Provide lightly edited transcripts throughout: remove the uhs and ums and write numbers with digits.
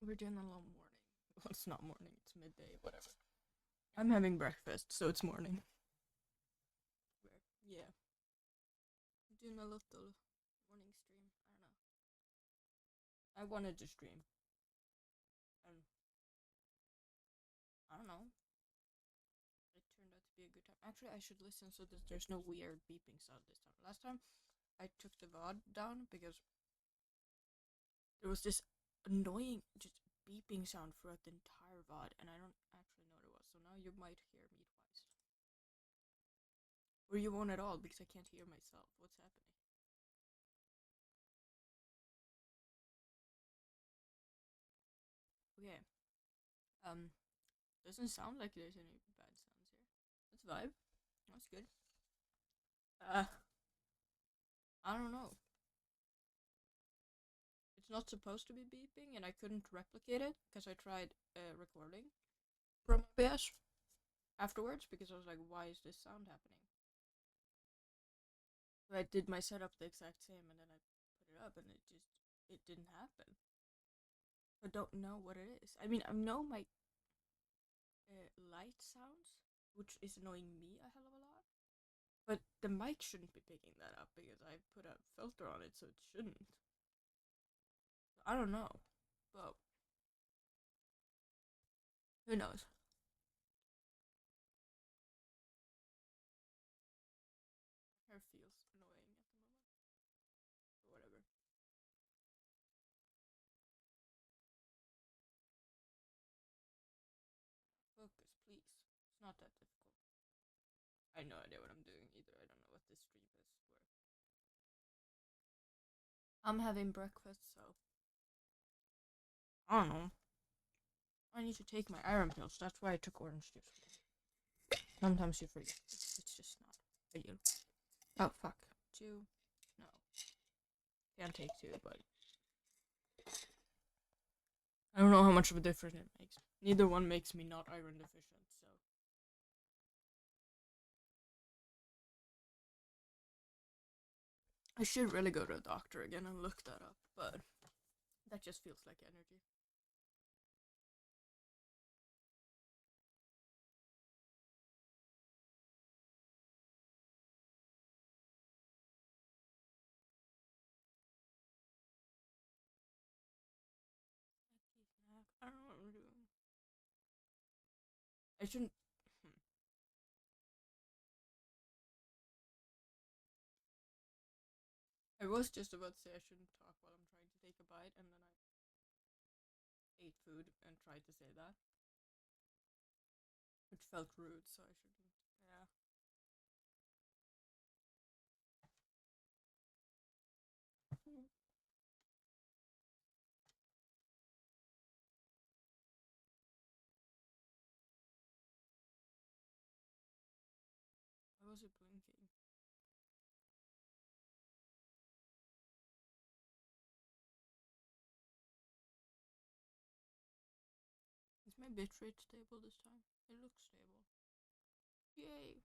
We're doing a little morning. Well, it's not morning, it's midday, whatever. I'm having breakfast, so it's morning. Yeah. I'm doing a little morning stream. I don't know. I wanted to stream. And I don't know. It turned out to be a good time. Actually, I should listen so that there's no weird beeping sound this time. Last time, I took the VOD down because there was this annoying, just beeping sound throughout the entire VOD, and I don't actually know what it was. So now you might hear me twice. Or you won't at all because I can't hear myself. What's happening? Okay. Um, doesn't sound like there's any bad sounds here. That's vibe. That's good. Uh, I don't know. It's not supposed to be beeping, and I couldn't replicate it because I tried recording from OBS afterwards because I was like, why is this sound happening? So I did my setup the exact same, and then I put it up, and it didn't happen. I don't know what it is. I mean, I know my light sounds, which is annoying me a hell of a lot. But the mic shouldn't be picking that up because I put a filter on it, so it shouldn't. I don't know, but who knows? Hair feels annoying at the moment, but whatever. Focus, please. It's not that difficult. I have no idea what I'm doing either. I don't know what this stream is for. I'm having breakfast, so I don't know. I need to take my iron pills. That's why I took orange juice. Sometimes you forget. It's just not ideal. Oh fuck. Two. No. Can't take two, but I don't know how much of a difference it makes. Neither one makes me not iron deficient, so. I should really go to a doctor again and look that up, but that just feels like energy. I don't know what I'm doing. I shouldn't. Hmm. I was just about to say I shouldn't talk while I'm trying to take a bite, and then I ate food and tried to say that, which felt rude, so I shouldn't. Yeah. Why was it blinking? Is my bitrate stable this time? It looks stable. Yay!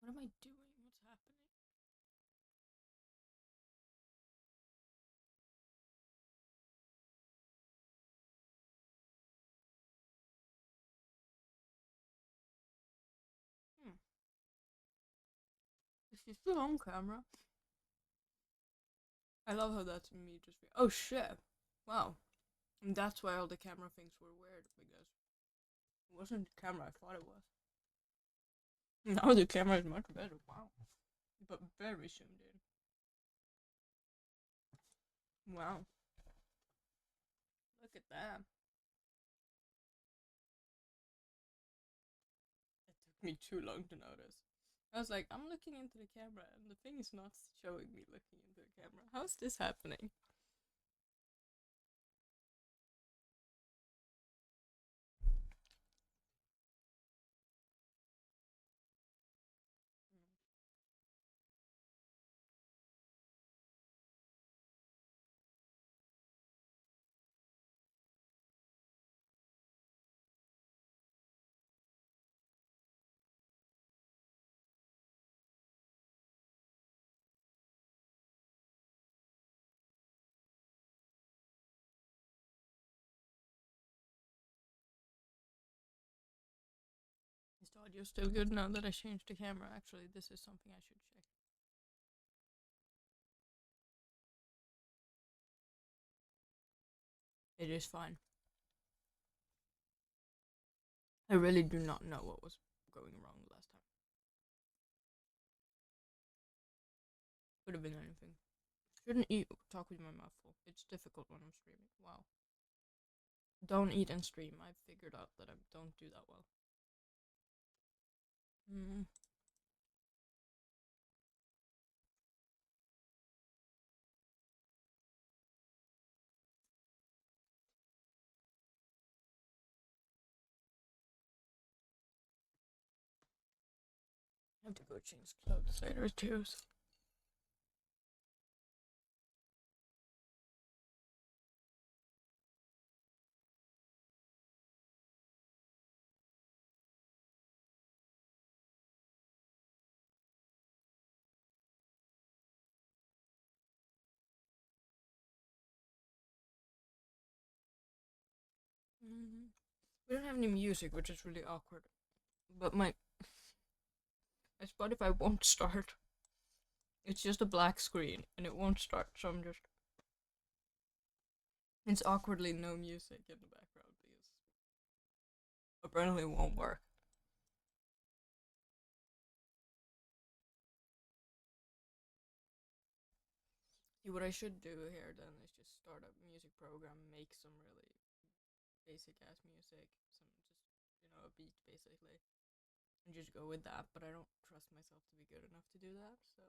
What am I doing? What's happening? Hmm. Is she still on camera? I love how that's me just. Oh shit! Wow. And that's why all the camera things were weird because It wasn't the camera I thought it was. Now the camera is much better. Wow. But very zoomed in. Wow. Look at that. It took me too long to notice. I was like, I'm looking into the camera and the thing is not showing me looking into the camera. How's this happening? Is the audio still good now that I changed the camera? Actually, this is something I should check. It is fine. I really do not know what was going wrong last time. Could have been anything. Shouldn't eat talk with my mouth full. It's difficult when I'm streaming. Wow. Don't eat and stream. I've figured out that I don't do that well. Mm. I have to go change clothes later too. So. Mm-hmm. We don't have any music, which is really awkward. But my Spotify won't start. It's just a black screen, and it won't start. So I'm just. It's awkwardly no music in the background because apparently it won't work. See, what I should do here then is just start a music program, make some really basic ass music, some just a beat basically, and just go with that. But I don't trust myself to be good enough to do that, so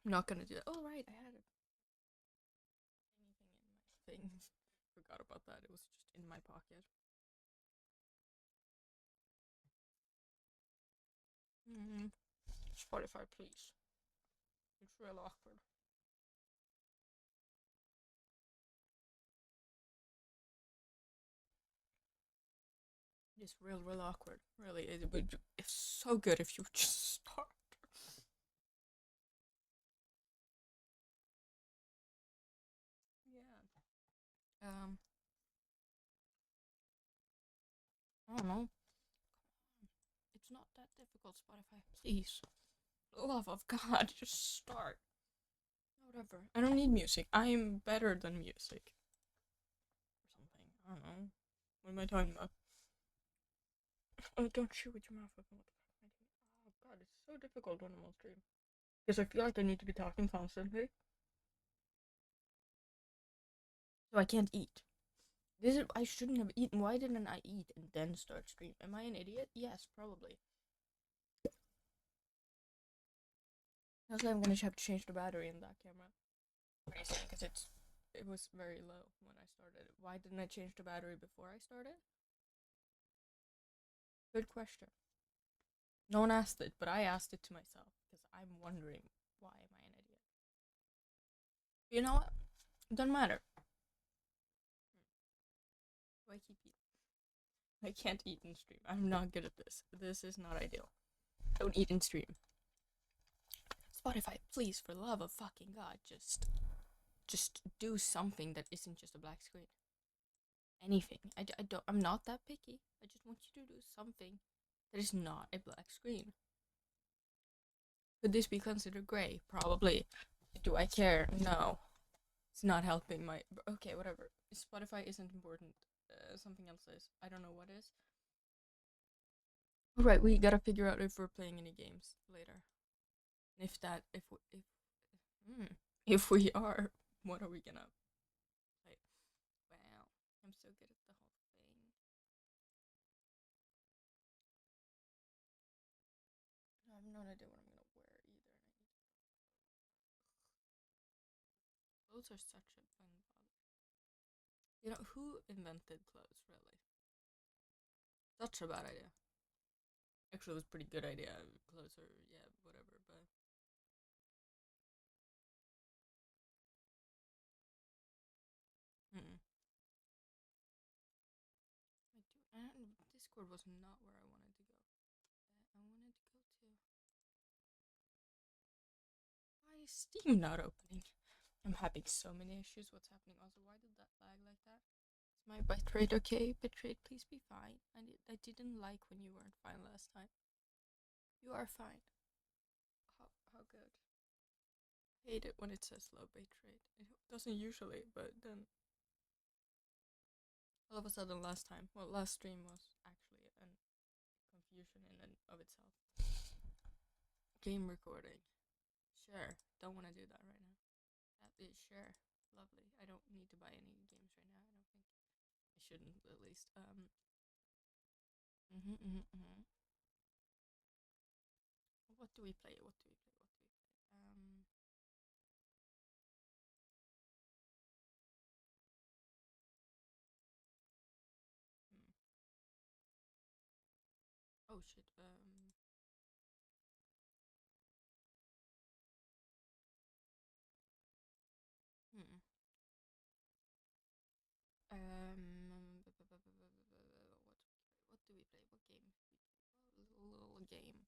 I'm not gonna do that. Oh right, I had anything in my thing. Forgot about that. It was just in my pocket. Mm-hmm. Spotify, please. It's real awkward. It's real awkward. Really, it would. It's so good if you just start. Yeah. I don't know. It's not that difficult, Spotify. Please. For the love of God, just start. Whatever. I don't need music. I'm better than music. Or something. I don't know. What am I talking about? Oh, don't chew with your mouth open. What the fuck am I doing? Oh god, it's so difficult when I'm on stream. Because I feel like I need to be talking constantly. So I can't eat. This is I shouldn't have eaten. Why didn't I eat and then start stream? Am I an idiot? Yes, probably. Also, I'm gonna have to change the battery in that camera. Because it was very low when I started. Why didn't I change the battery before I started? Good question. No one asked it, but I asked it to myself because I'm wondering why am I an idiot. You know what? It doesn't matter. Do I keep eating? I can't eat in stream. I'm not good at this. This is not ideal. Don't eat in stream. Spotify, please, for the love of fucking God, just do something that isn't just a black screen. Anything. I'm not that picky. I just want you to do something that is not a black screen. Could this be considered gray? Probably. Do I care? No. It's not helping my. Okay, whatever. Spotify isn't important. Something else is. I don't know what is. Right, we gotta figure out if we're playing any games later. If that, if we are, what are we gonna play? Wow, I'm so good at the whole thing. I have no idea what I'm gonna wear either. Clothes are such a fun bother. You know who invented clothes? Really, such a bad idea. Actually, it was a pretty good idea. Clothes are yeah, whatever, but. Mm-mm. Discord was not where I wanted to go. I wanted to go to. Why is Steam not opening? I'm having so many issues. What's happening? Also, why did that lag like that? Is my bitrate okay? Bitrate, please be fine. I didn't like when you weren't fine last time. You are fine. How good? Hate it when it says low bitrate. It doesn't usually, but then all of a sudden last time, well, last stream was actually a confusion in and of itself. Game recording. Sure. Don't want to do that right now. That is sure. Lovely. I don't need to buy any games right now. I don't think I shouldn't at least. What do we play? What do we play? What do we play? Hmm. Oh shit. Hmm. What do we play? What game? Little game.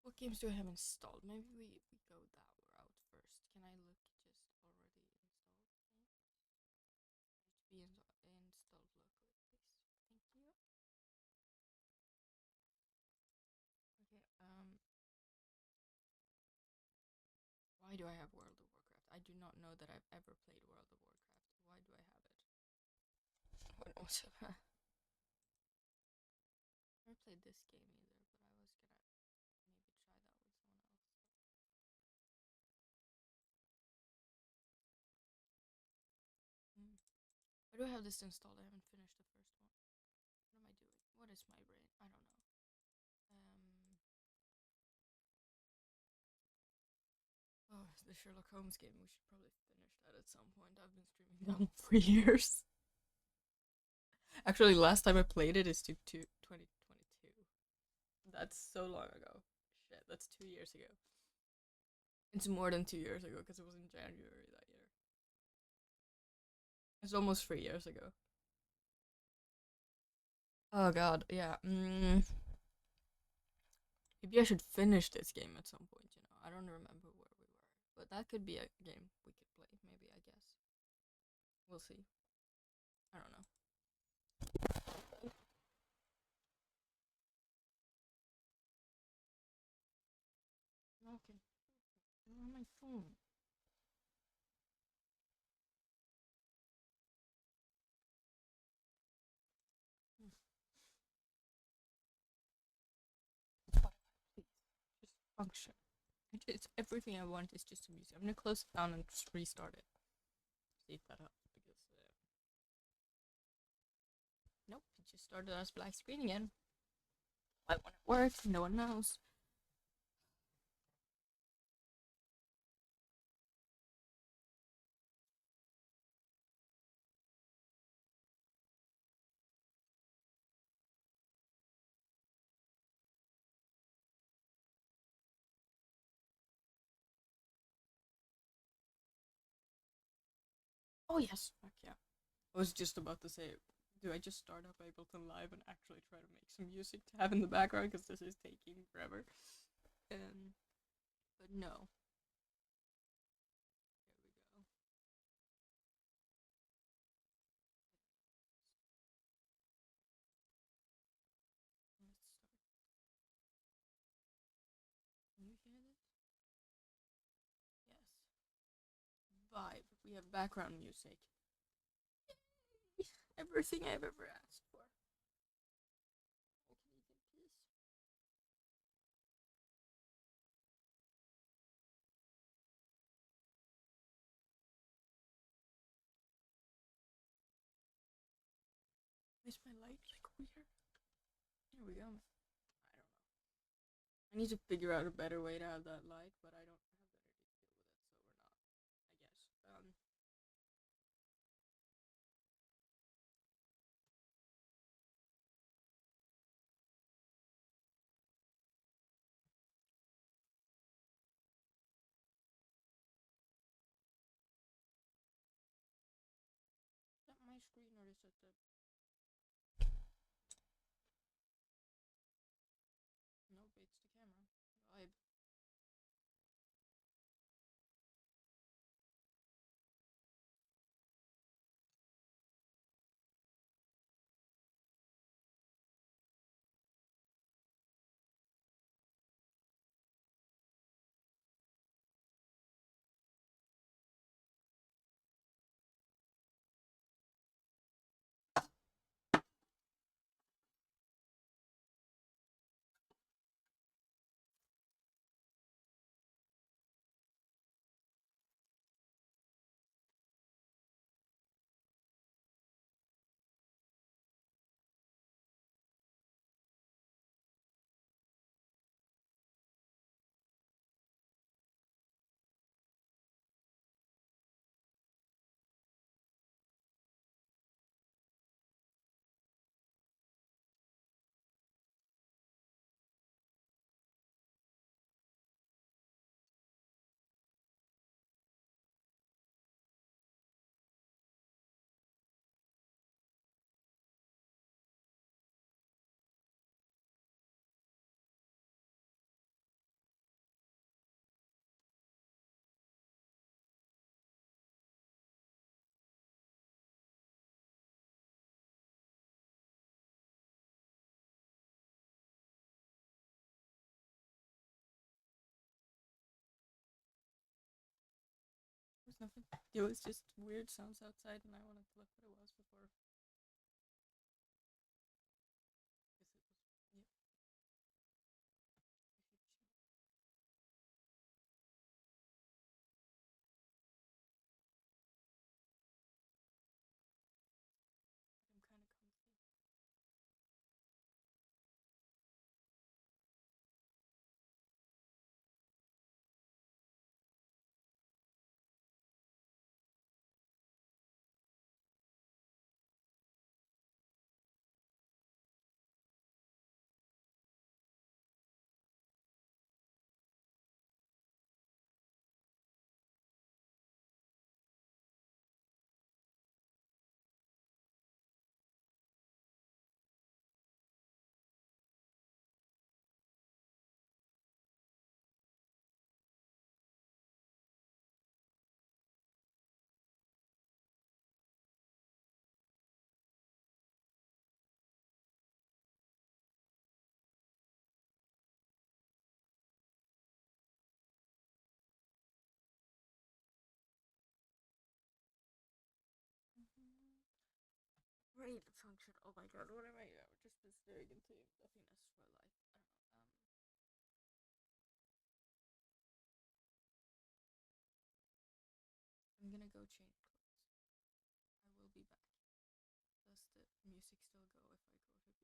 What games do I have installed? Maybe we go that route first. Can I look just already installed? Be installed locally, please. Thank you. Okay. Why do I have World of Warcraft? I do not know that I've ever played World of Warcraft. Why do I have it? What was it? I never played this game either, but I was gonna maybe try that with someone else. Mm. Why do I have this installed? I haven't finished the first one. What am I doing? What is my brain? I don't know. Oh, the Sherlock Holmes game. We should probably finish that at some point. I've been streaming that for years. Actually, last time I played it is to 2022. That's so long ago. Shit, that's 2 years ago. It's more than 2 years ago because it was in January that year. It's almost 3 years ago. Oh god, yeah. Maybe I should finish this game at some point, you know. I don't remember where we were. But that could be a game we could play, maybe, I guess. We'll see. I don't know. Okay. On my phone. Please. Just function. It's everything I want is just a music. I'm gonna close it down and just restart it. See if that helps because nope, it just started as black screen again. Why won't it work? No one knows. Oh yes, fuck yeah. I was just about to say, do I just start up Ableton Live and actually try to make some music to have in the background because this is taking forever? But no. Here we go. Let's start. Can you hear this? Yes. Vibe. We have background music. Everything I've ever asked for. I can eat in peace. Is my light like weird? Here we go. I don't know. I need to figure out a better way to have that light, but I don't have that energy to deal with it, so we're not. I guess. Is that my screen or is it the? Nope, it's the camera. Vibe. There's nothing. It was just weird sounds outside, and I wanted to look what it was before. Guess it was. Yep. I'm kind of comfy. Brain function. Oh my god, what am I? I've just been staring into nothingness for like, I don't know. I'm gonna go change clothes. I will be back. Does the music still go if I go to BRB?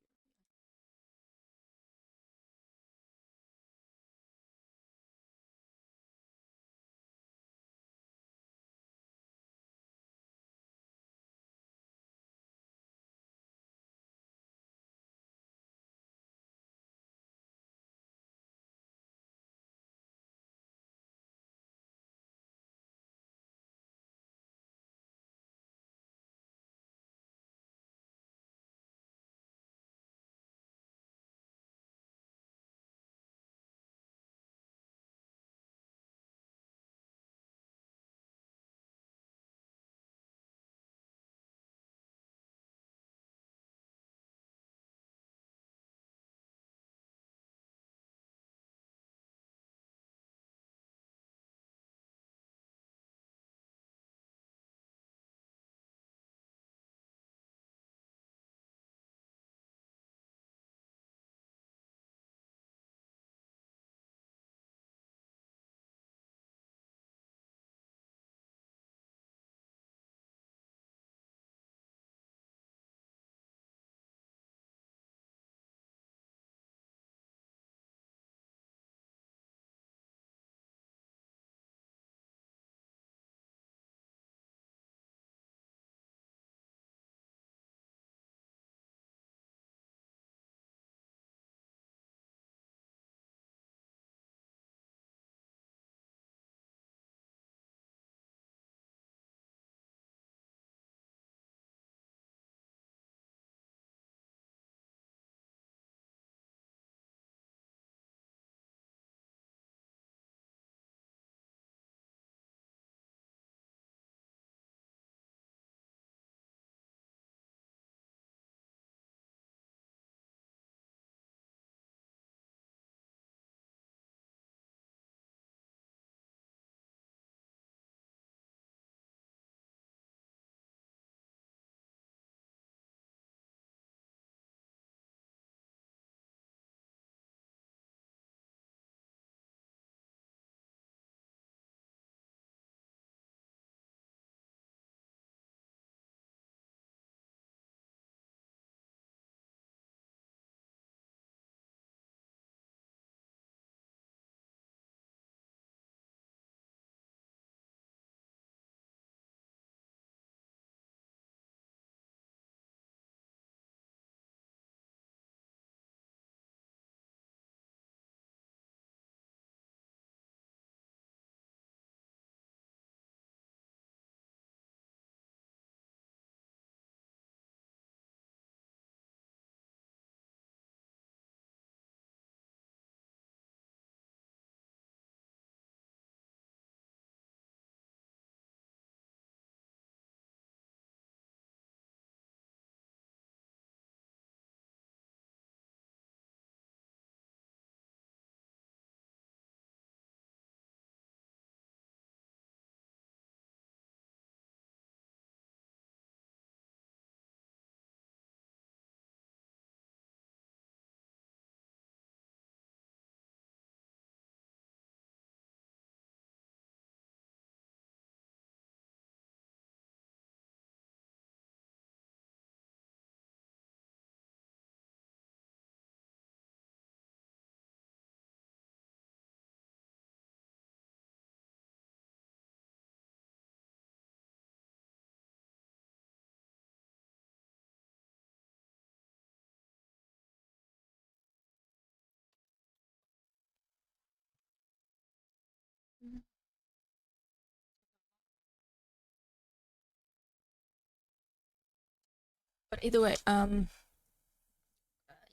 But either way,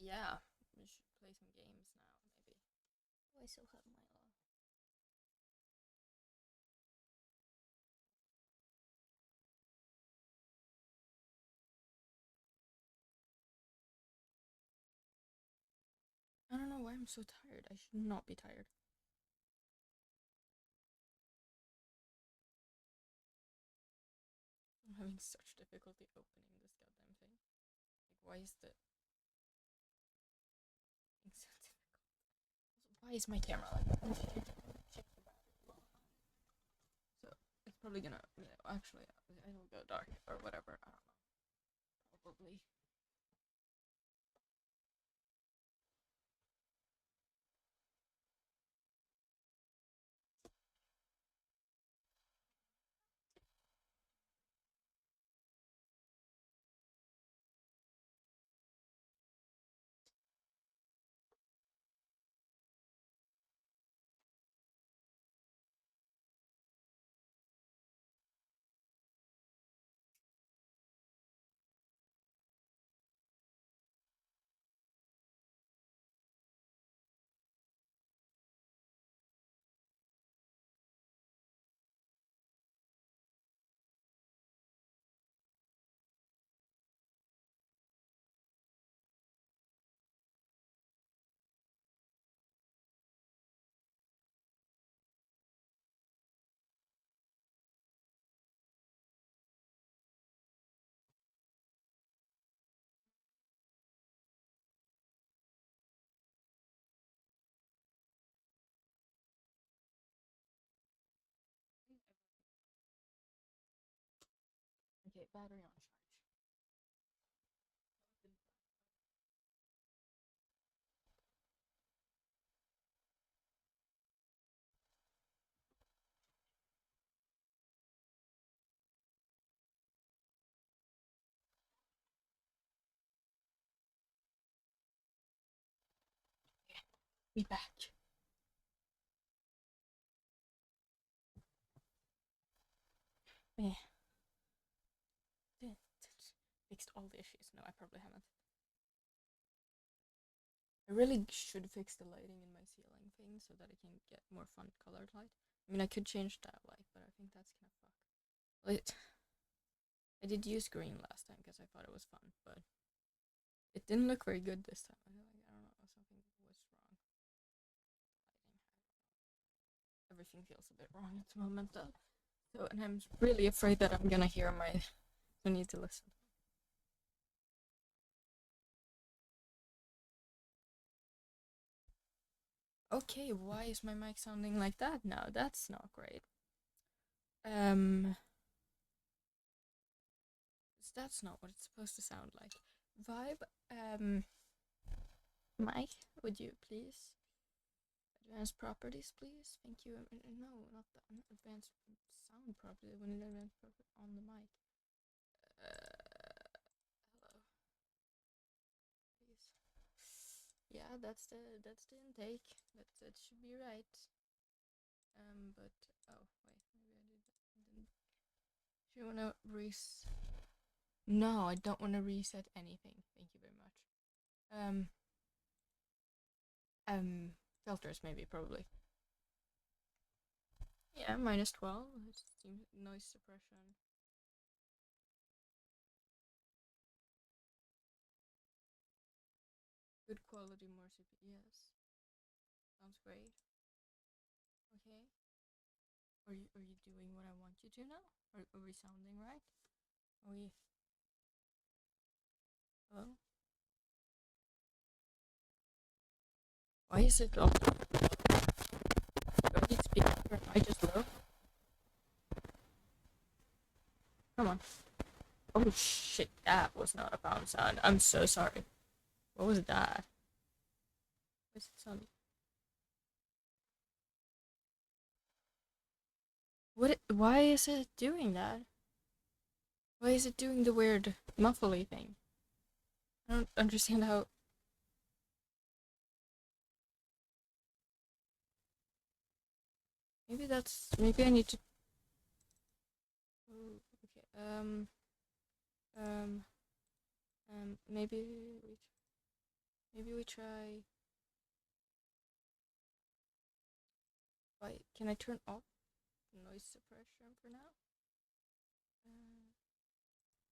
yeah, we should play some games now, maybe. Oh, I still have my I don't know why I'm so tired. I should not be tired. I'm having such difficulty opening this goddamn thing. Like, why is the thing so difficult? Why is my camera like that? So it's probably gonna. Actually, it'll go dark or whatever. I don't know. Probably. Okay, battery on charge. Be back. Yeah. Fixed all the issues. No, I probably haven't. I really should fix the lighting in my ceiling thing so that I can get more fun colored light. I mean, I could change that light, but I think that's kind of fucked. Well, I did use green last time because I thought it was fun, but it didn't look very good this time. I don't know, something was wrong. Lighting. Everything feels a bit wrong at the moment, though. So, and I'm really afraid that I'm gonna hear my. I need to listen. Okay, why is my mic sounding like that now? That's not great. That's not what it's supposed to sound like. Vibe, Mike, would you please? Advanced properties, please. Thank you. No, not that. Advanced sound property. We need advanced property on the mic. Hello. Please. Yeah, that's the intake. That should be right. But oh wait, maybe I didn't. Do you wanna No, I don't want to reset anything. Thank you very much. Filters maybe, probably. Yeah, -12. Noise suppression. Good quality, more CPU. Yes, sounds great. Okay. Are you doing what I want you to now? Are we sounding right? Are we? Hello? Why is it off? Don't need speaker. I just low. Come on. Oh shit, that was not a pound sound. I'm so sorry. What was that? What's it sound? Why is it doing that? Why is it doing the weird muffly thing? I don't understand how. Maybe I need to. Oh, okay. maybe we try. Wait, can I turn off noise suppression for now?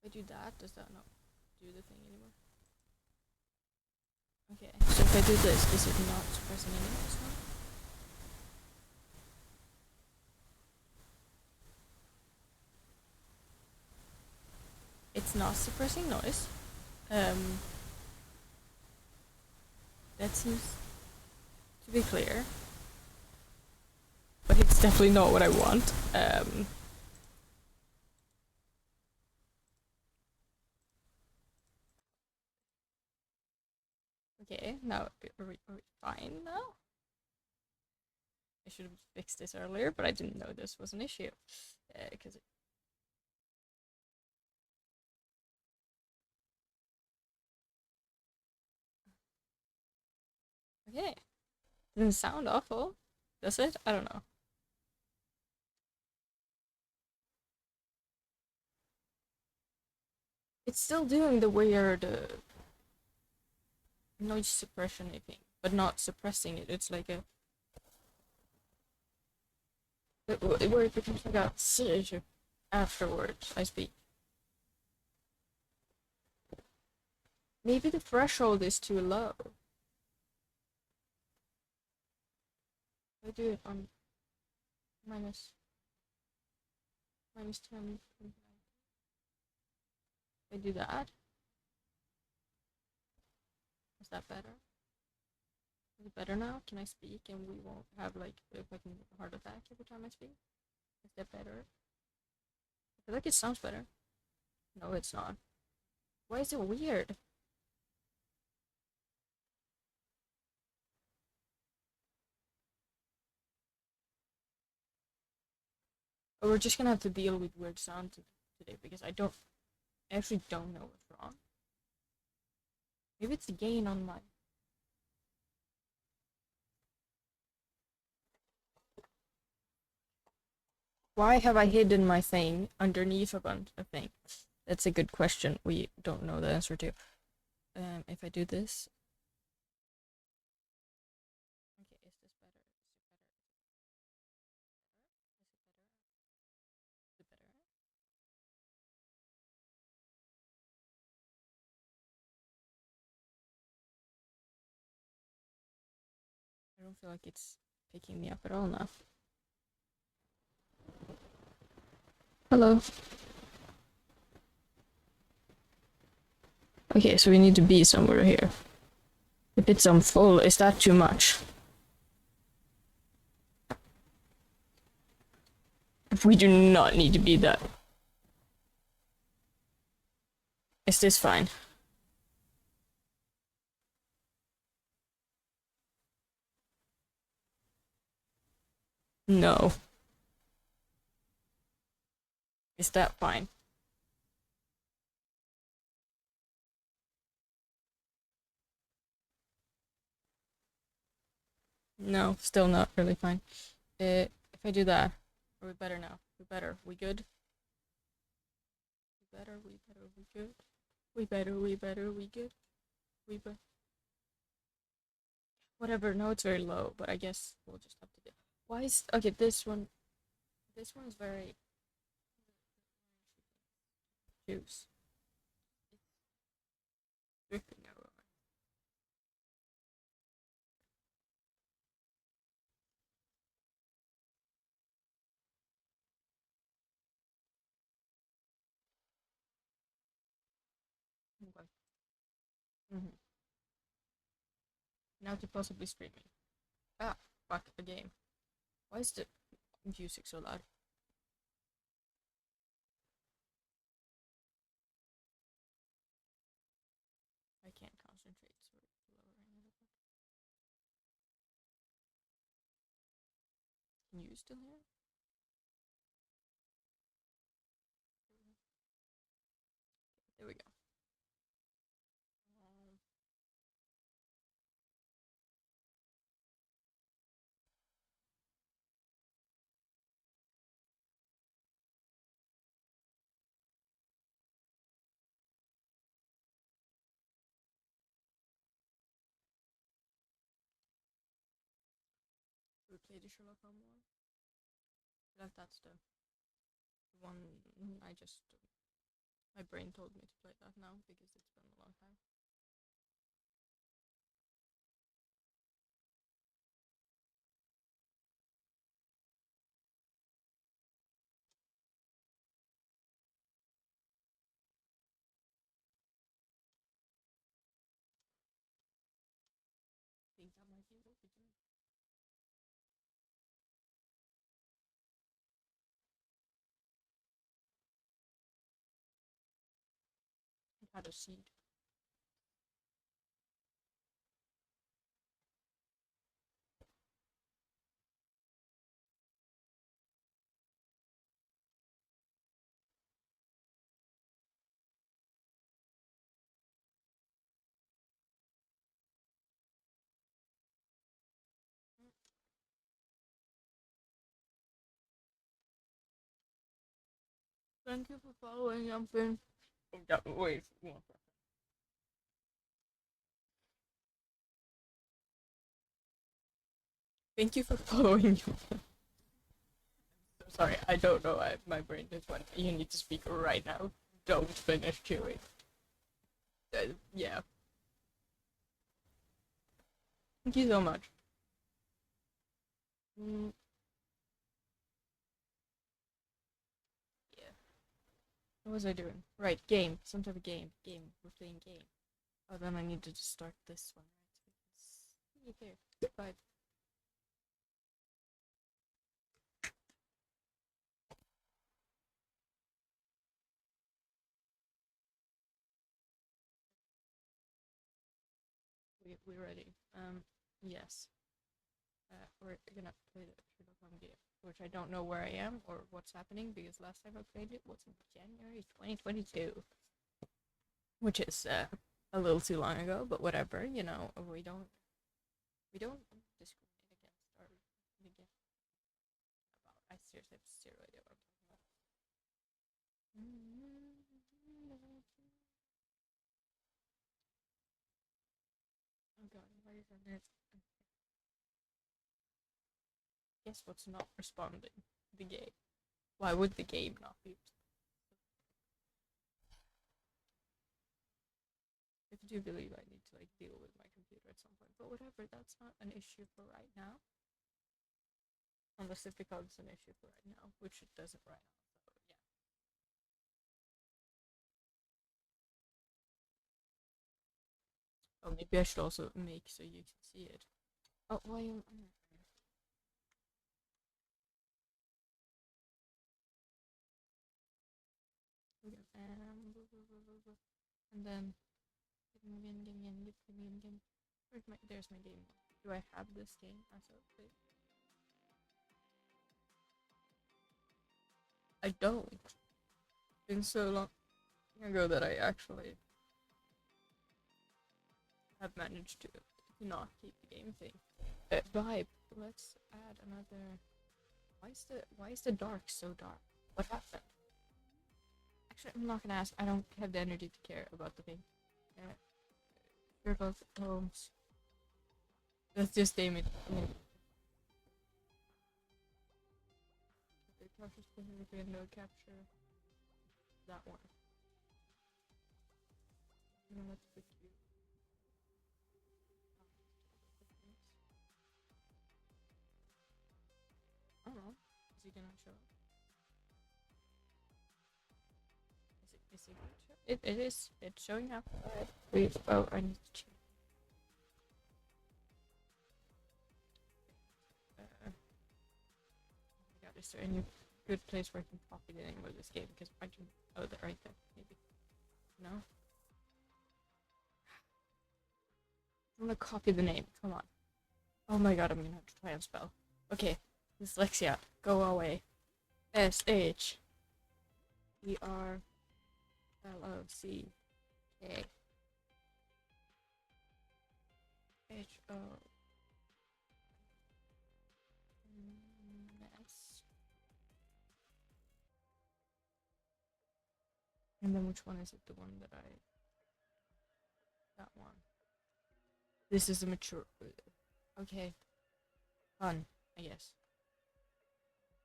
If I do that, does that not do the thing anymore? Okay, so if I do this, is it not suppressing any noise now? It's not suppressing noise. That seems to be clear. But it's definitely not what I want. Okay, now are we fine now? I should have fixed this earlier, but I didn't know this was an issue. Because okay, doesn't sound awful, does it? I don't know. It's still doing the weird noise suppression thing, but not suppressing it. It's like a where it becomes like a surge afterwards. I speak. Maybe the threshold is too low. I do it on minus 10. I do that. Is that better? Is it better now? Can I speak and we won't have like a fucking heart attack every time I speak? Is that better? I feel like it sounds better. No, it's not. Why is it weird? Oh, we're just gonna have to deal with weird sounds today because I actually don't know what's wrong. Maybe it's the gain on my. Why have I hidden my thing underneath a bunch of things? That's a good question. We don't know the answer to. If I do this. Okay, is this better? Is it better? I don't feel like it's picking me up at all now. Hello. Okay, so we need to be somewhere here. If it's on full, is that too much? If we do not need to be that. Is this fine? No. Is that fine? No, still not really fine. If I do that, are we better now? We better. We good? We better. We better. We good? We better. We better. We good? We better. Whatever. No, it's very low, but I guess we'll just have to do. Why is okay? This one. This one's very juice. It's dripping everywhere. Okay. Mm-hmm. Now to possibly streaming. Ah, fuck a game. Why is the music so loud? I can't concentrate, so it's lowering it a bit. Can you still hear? There we go. Um, play the Sherlock Holmes one. Like that's the one I just my brain told me to play that now because it's been a long time. I think that might be what we do. I had a seed. Thank you for following, Jumpin. Oh, yeah, wait. Thank you for following. I'm sorry, I don't know. My brain just went. You need to speak right now. Don't finish chewing. Yeah. Thank you so much. Mm, yeah. What was I doing? Right, game. Some type of game. Game. We're playing game. Oh, then I need to just start this one, right? Here. Bye. We're ready. Yes. We're gonna play the Sherlock Holmes game, which I don't know where I am or what's happening because last time I played it was in January 2022, which is a little too long ago. But whatever, you know, we don't discriminate against our again about. I seriously have zero idea what I'm talking about. Oh god, why is that? Guess what's not responding? The game. Why would the game not be? I do believe I need to like deal with my computer at some point, but whatever. That's not an issue for right now, unless it becomes an issue for right now, which it doesn't right now. So yeah. Oh, maybe I should also make so you can see it. Oh, why am I? And then where's my? There's my game. Do I have this game as a play? I don't. It's been so long ago that I actually have managed to not keep the game thing. Vibe. Let's add another. Why is the dark so dark? What happened? Actually, I'm not gonna ask. I don't have the energy to care about the thing. Sherlock Holmes. Let's just name it. Capture specific window. Capture that one. And then let's put you. I don't know. Is he gonna show up? Is it gonna show? It is. It's showing up. Wait. Oh, I need to check. Oh my god, is there any good place where I can copy the name of this game? Because I can. Oh, that right there. Maybe. No. I'm gonna copy the name. Come on. Oh my god, I'm gonna have to try and spell. Okay. Dyslexia. Go away. SHERLOCK. HOMS. And then which one is it? The one that I. That one. This is a mature. Okay. Fun. I guess.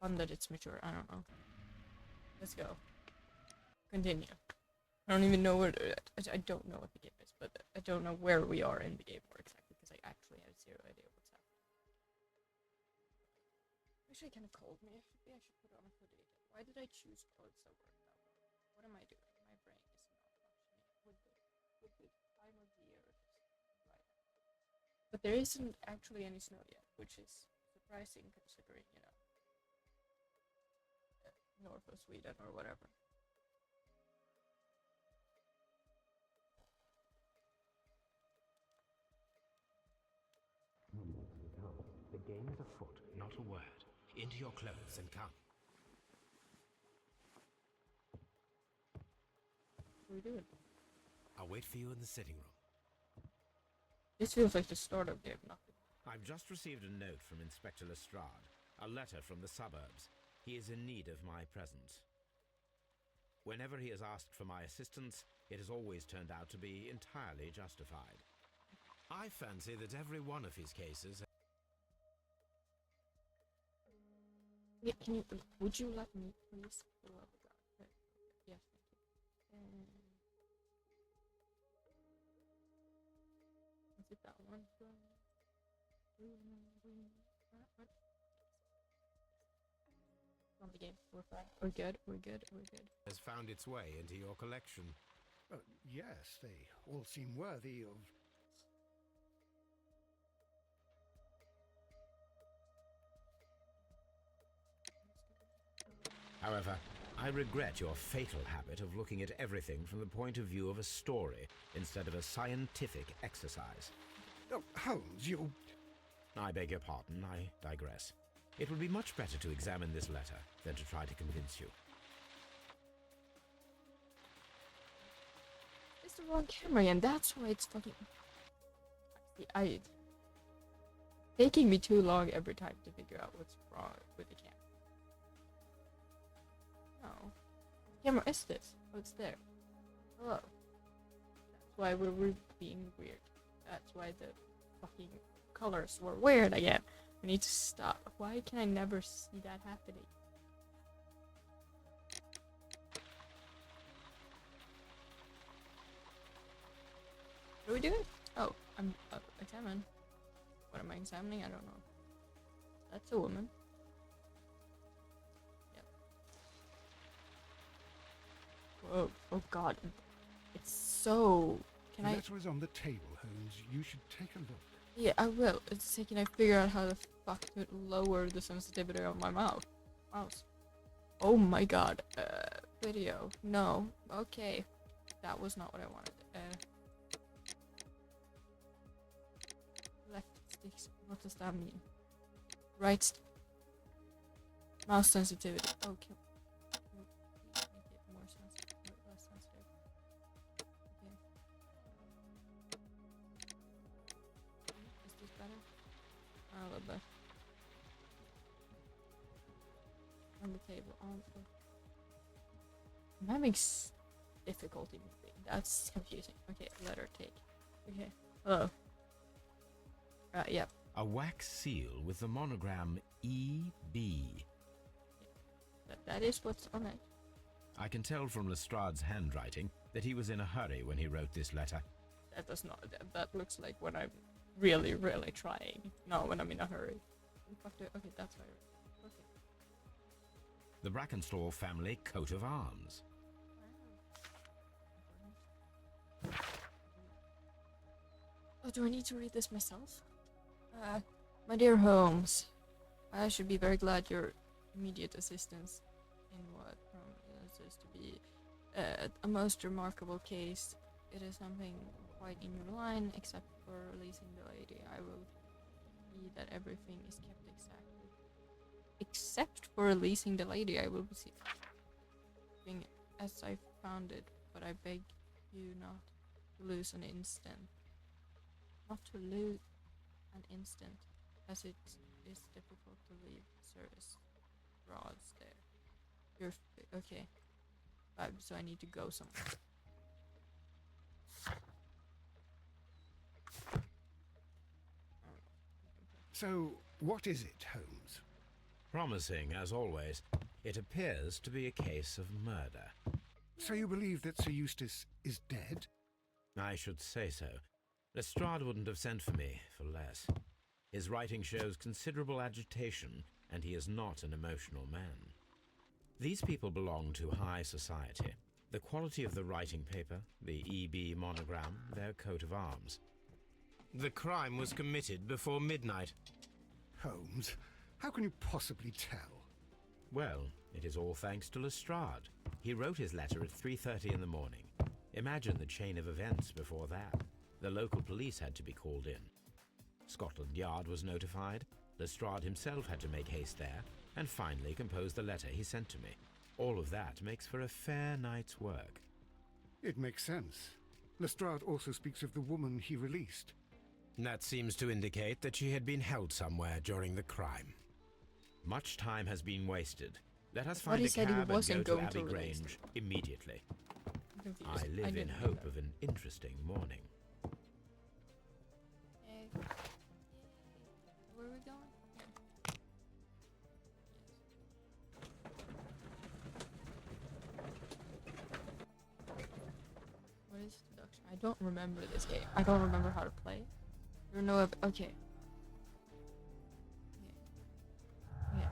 Fun that it's mature. I don't know. Let's go. Continue. I don't even know I don't know what the game is, but I don't know where we are in the game more exactly because I actually have zero idea what's happening. Actually, kind of cold. Maybe I should put on a hoodie. Why did I choose clothes that work that way? What am I doing? My brain is not functioning with the time of year. Right. But there isn't actually any snow yet, which is surprising considering, north of Sweden or whatever. The game is afoot, not a word. Into your clothes and come. What are we doing? I'll wait for you in the sitting room. This feels like the start of game, nothing. I've just received a note from Inspector Lestrade, a letter from the suburbs. He is in need of my presence. Whenever he has asked for my assistance, it has always turned out to be entirely justified. I fancy that every one of his cases... Yeah, would you let me, please? For the love of God. Okay. Yes, thank you. Is it that one? On the game. We're fine. We're good. has found its way into your collection. Yes, they all seem worthy of... However, I regret your fatal habit of looking at everything from the point of view of a story instead of a scientific exercise. Oh, Holmes, you... I beg your pardon, I digress. It would be much better to examine this letter than to try to convince you. It's the wrong camera and that's why it's fucking... Taking me too long every time to figure out what's wrong with the camera. No. What camera is this? Oh, it's there. Hello. That's why we're being weird. That's why the fucking colors were weird again. We need to stop. Why can I never see that happening? What are we doing? Oh, I'm examining. What am I examining? I don't know. That's a woman. Yep. Whoa. Oh god. It's so... The letter is on the table, Holmes. You should take a look. Yeah, I will. It's taking I figure out how the fuck to lower the sensitivity of my mouse. Oh my god. Video. No. Okay. That was not what I wanted. Left sticks. What does that mean? Right. Mouse sensitivity. Okay. Make it more sensitive. Less sensitive. Okay. Is this better? A little bit. On the table. I'm having difficulty moving. That's confusing. Okay, letter take. Okay. Hello. Yep. A wax seal with the monogram E.B. That is what's on it. I can tell from Lestrade's handwriting that he was in a hurry when he wrote this letter. That does not. That looks like when I'm really, really trying. No, when I'm in a hurry. Okay, that's why. Okay. The Brackenstall family coat of arms. Oh, do I need to read this myself? My dear Holmes, I should be very glad your immediate assistance in what promises to be a most remarkable case. It is something quite in your line, except for releasing the lady. I will see that everything is kept exactly. Except for releasing the lady, I will see as I found it, but I beg you not to lose an instant. Not to lose an instant, as it is difficult to leave service rods there. You're okay. So I need to go somewhere. So, What is it, Holmes? Promising, as always, it appears to be a case of murder. So you believe that Sir Eustace is dead? I should say so. Lestrade wouldn't have sent for me for less. His writing shows considerable agitation, and he is not an emotional man. These people belong to high society. The quality of the writing paper, the EB monogram, their coat of arms. The crime was committed before midnight. Holmes, how can you possibly tell? Well, it is all thanks to Lestrade. He wrote his letter at 3:30 in the morning. Imagine the chain of events before that. The local police had to be called in. Scotland Yard was notified. Lestrade himself had to make haste there, and finally compose the letter he sent to me. All of that makes for a fair night's work. It makes sense. Lestrade also speaks of the woman he released. That seems to indicate that she had been held somewhere during the crime. Much time has been wasted. Let us find a cab and go to Abbey Grange immediately. I live in hope of an interesting morning. Yay. Where are we going? What is deduction? I don't remember this game. I don't remember how to play. There are no. Okay. Yeah.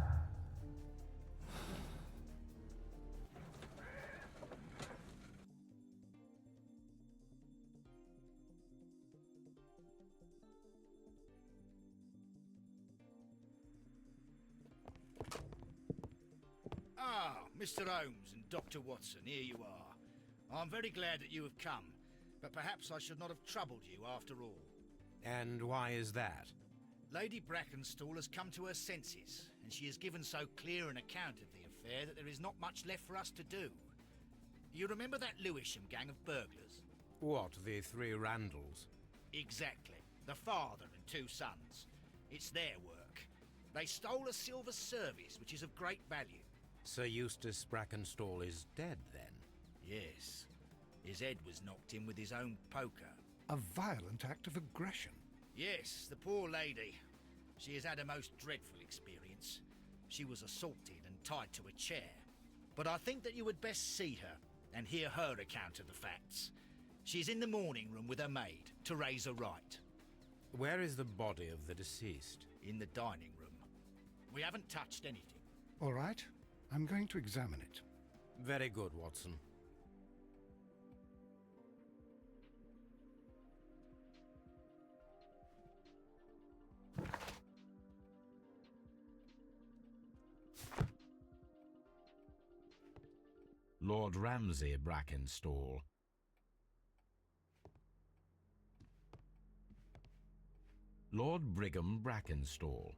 Ah, Mr. Holmes and Dr. Watson, here you are. I'm very glad that you have come, but perhaps I should not have troubled you after all. And why is that? Lady Brackenstall has come to her senses, and she has given so clear an account of the affair that there is not much left for us to do. You remember that Lewisham gang of burglars? What, the three Randalls? Exactly. The father and two sons. It's their work. They stole a silver service, which is of great value. Sir Eustace Brackenstall is dead, then? Yes. His head was knocked in with his own poker. A violent act of aggression. Yes, the poor lady. She has had a most dreadful experience. She was assaulted and tied to a chair. But I think that you would best see her and hear her account of the facts. She's in the morning room with her maid to raise a right. Where is the body of the deceased? In the dining room. We haven't touched anything. All right, I'm going to examine it. Very good, Watson. Lord Ramsay Brackenstall. Lord Brigham Brackenstall.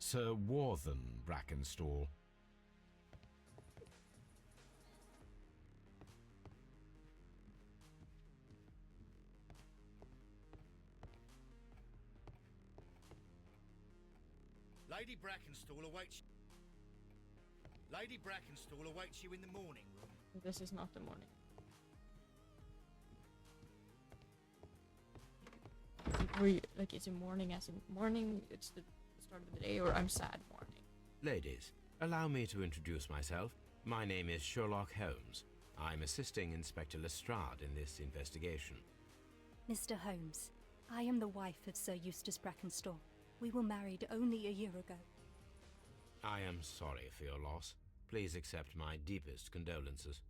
Sir Warthen Brackenstall. Lady Brackenstall awaits... Lady Brackenstall awaits you in the morning room. This is not the morning. Were you, like, is it morning as in morning? It's the start of the day, or I'm sad morning? Ladies, allow me to introduce myself. My name is Sherlock Holmes. I'm assisting Inspector Lestrade in this investigation. Mr. Holmes, I am the wife of Sir Eustace Brackenstall. We were married only a year ago. I am sorry for your loss. Please accept my deepest condolences.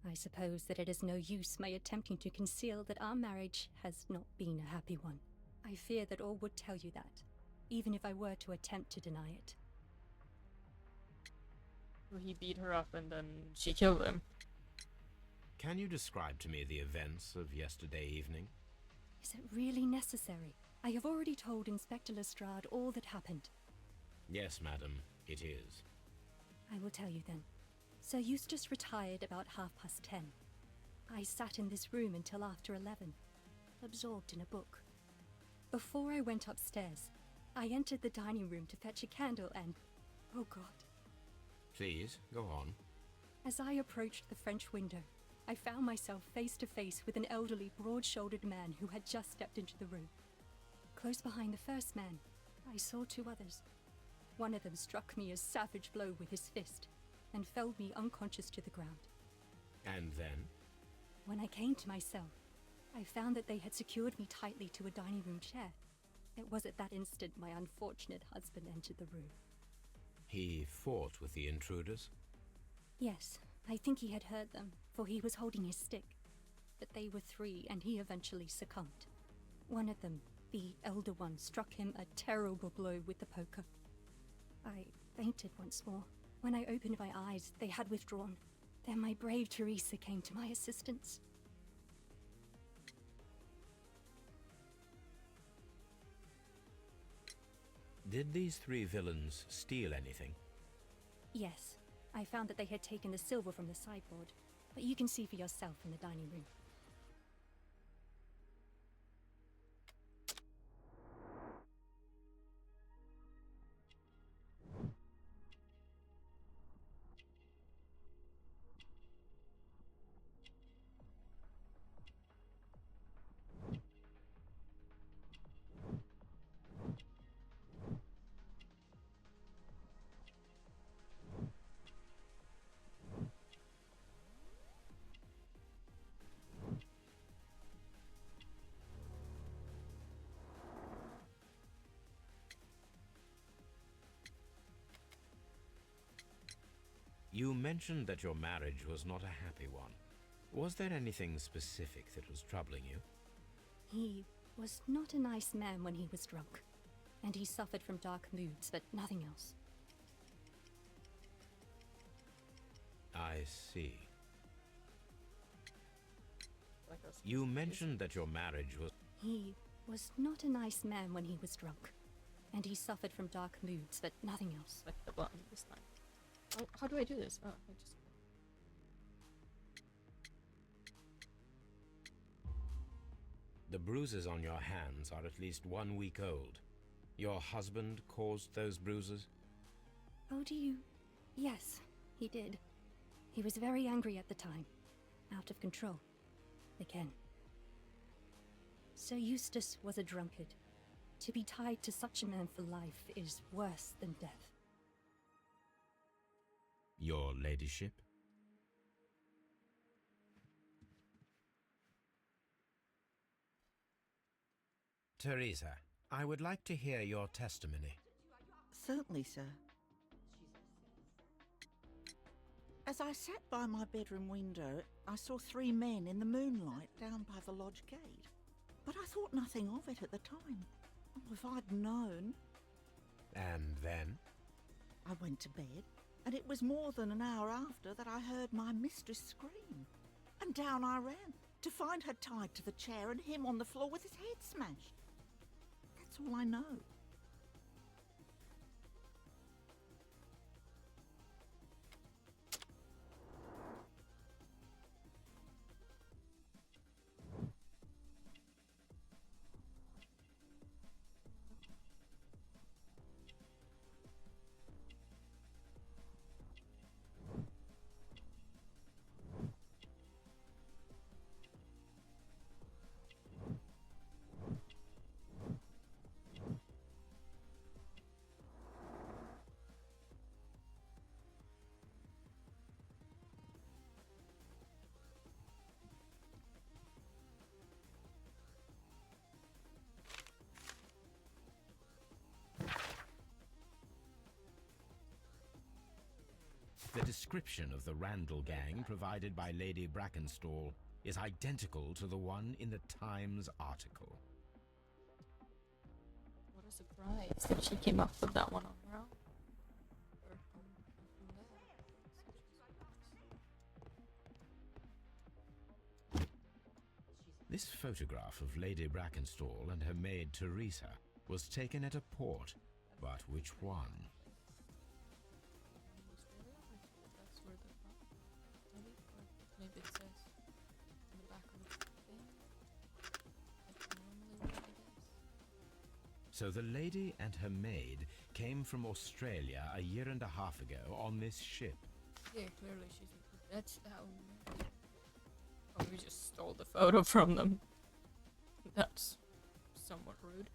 I suppose that it is no use my attempting to conceal that our marriage has not been a happy one. I fear that all would tell you that, even if I were to attempt to deny it. Where he beat her up and then she killed him. Can you describe to me the events of yesterday evening? Is it really necessary? I have already told Inspector Lestrade all that happened. Yes, madam, it is. I will tell you then. Sir Eustace retired about 10:30. I sat in this room until after 11, absorbed in a book. Before I went upstairs, I entered the dining room to fetch a candle and... oh God. Please, go on. As I approached the French window, I found myself face to face with an elderly, broad-shouldered man who had just stepped into the room. Close behind the first man, I saw two others. One of them struck me a savage blow with his fist and felled me unconscious to the ground. And then? When I came to myself, I found that they had secured me tightly to a dining room chair. It was at that instant my unfortunate husband entered the room. He fought with the intruders? Yes, I think he had heard them, for he was holding his stick. But they were three, and he eventually succumbed. One of them, the elder one, struck him a terrible blow with the poker. I fainted once more. When I opened my eyes, they had withdrawn. Then my brave Teresa came to my assistance. Did these three villains steal anything? Yes, I found that they had taken the silver from the sideboard, but you can see for yourself in the dining room. You mentioned that your marriage was not a happy one. Was there anything specific that was troubling you? He was not a nice man when he was drunk, and he suffered from dark moods, but nothing else. I see. Like us. You mentioned that your marriage was... He was not a nice man when he was drunk, and he suffered from dark moods, but nothing else. Like the button this time. Oh, how do I do this? Oh, I just... The bruises on your hands are at least 1 week old. Your husband caused those bruises? Oh, do you? Yes, he did. He was very angry at the time. Out of control. Again. Sir Eustace was a drunkard. To be tied to such a man for life is worse than death. Your ladyship? Teresa, I would like to hear your testimony. Certainly, sir. As I sat by my bedroom window, I saw 3 men in the moonlight down by the lodge gate. But I thought nothing of it at the time. Oh, if I'd known. And then? I went to bed, and it was more than an hour after that I heard my mistress scream. And down I ran, to find her tied to the chair and him on the floor with his head smashed. That's all I know. The description of the Randall gang provided by Lady Brackenstall is identical to the one in the Times article. What a surprise that she came up with that one on her own. Or from there. This photograph of Lady Brackenstall and her maid Teresa was taken at a port, but which one? That's where they're from. Maybe? Or maybe it says on the back of the thing. Like normally would, I guess. So the lady and her maid came from Australia a year and a half ago on this ship. Yeah, clearly she's... That's how... Oh, we just stole the photo from them. That's somewhat rude.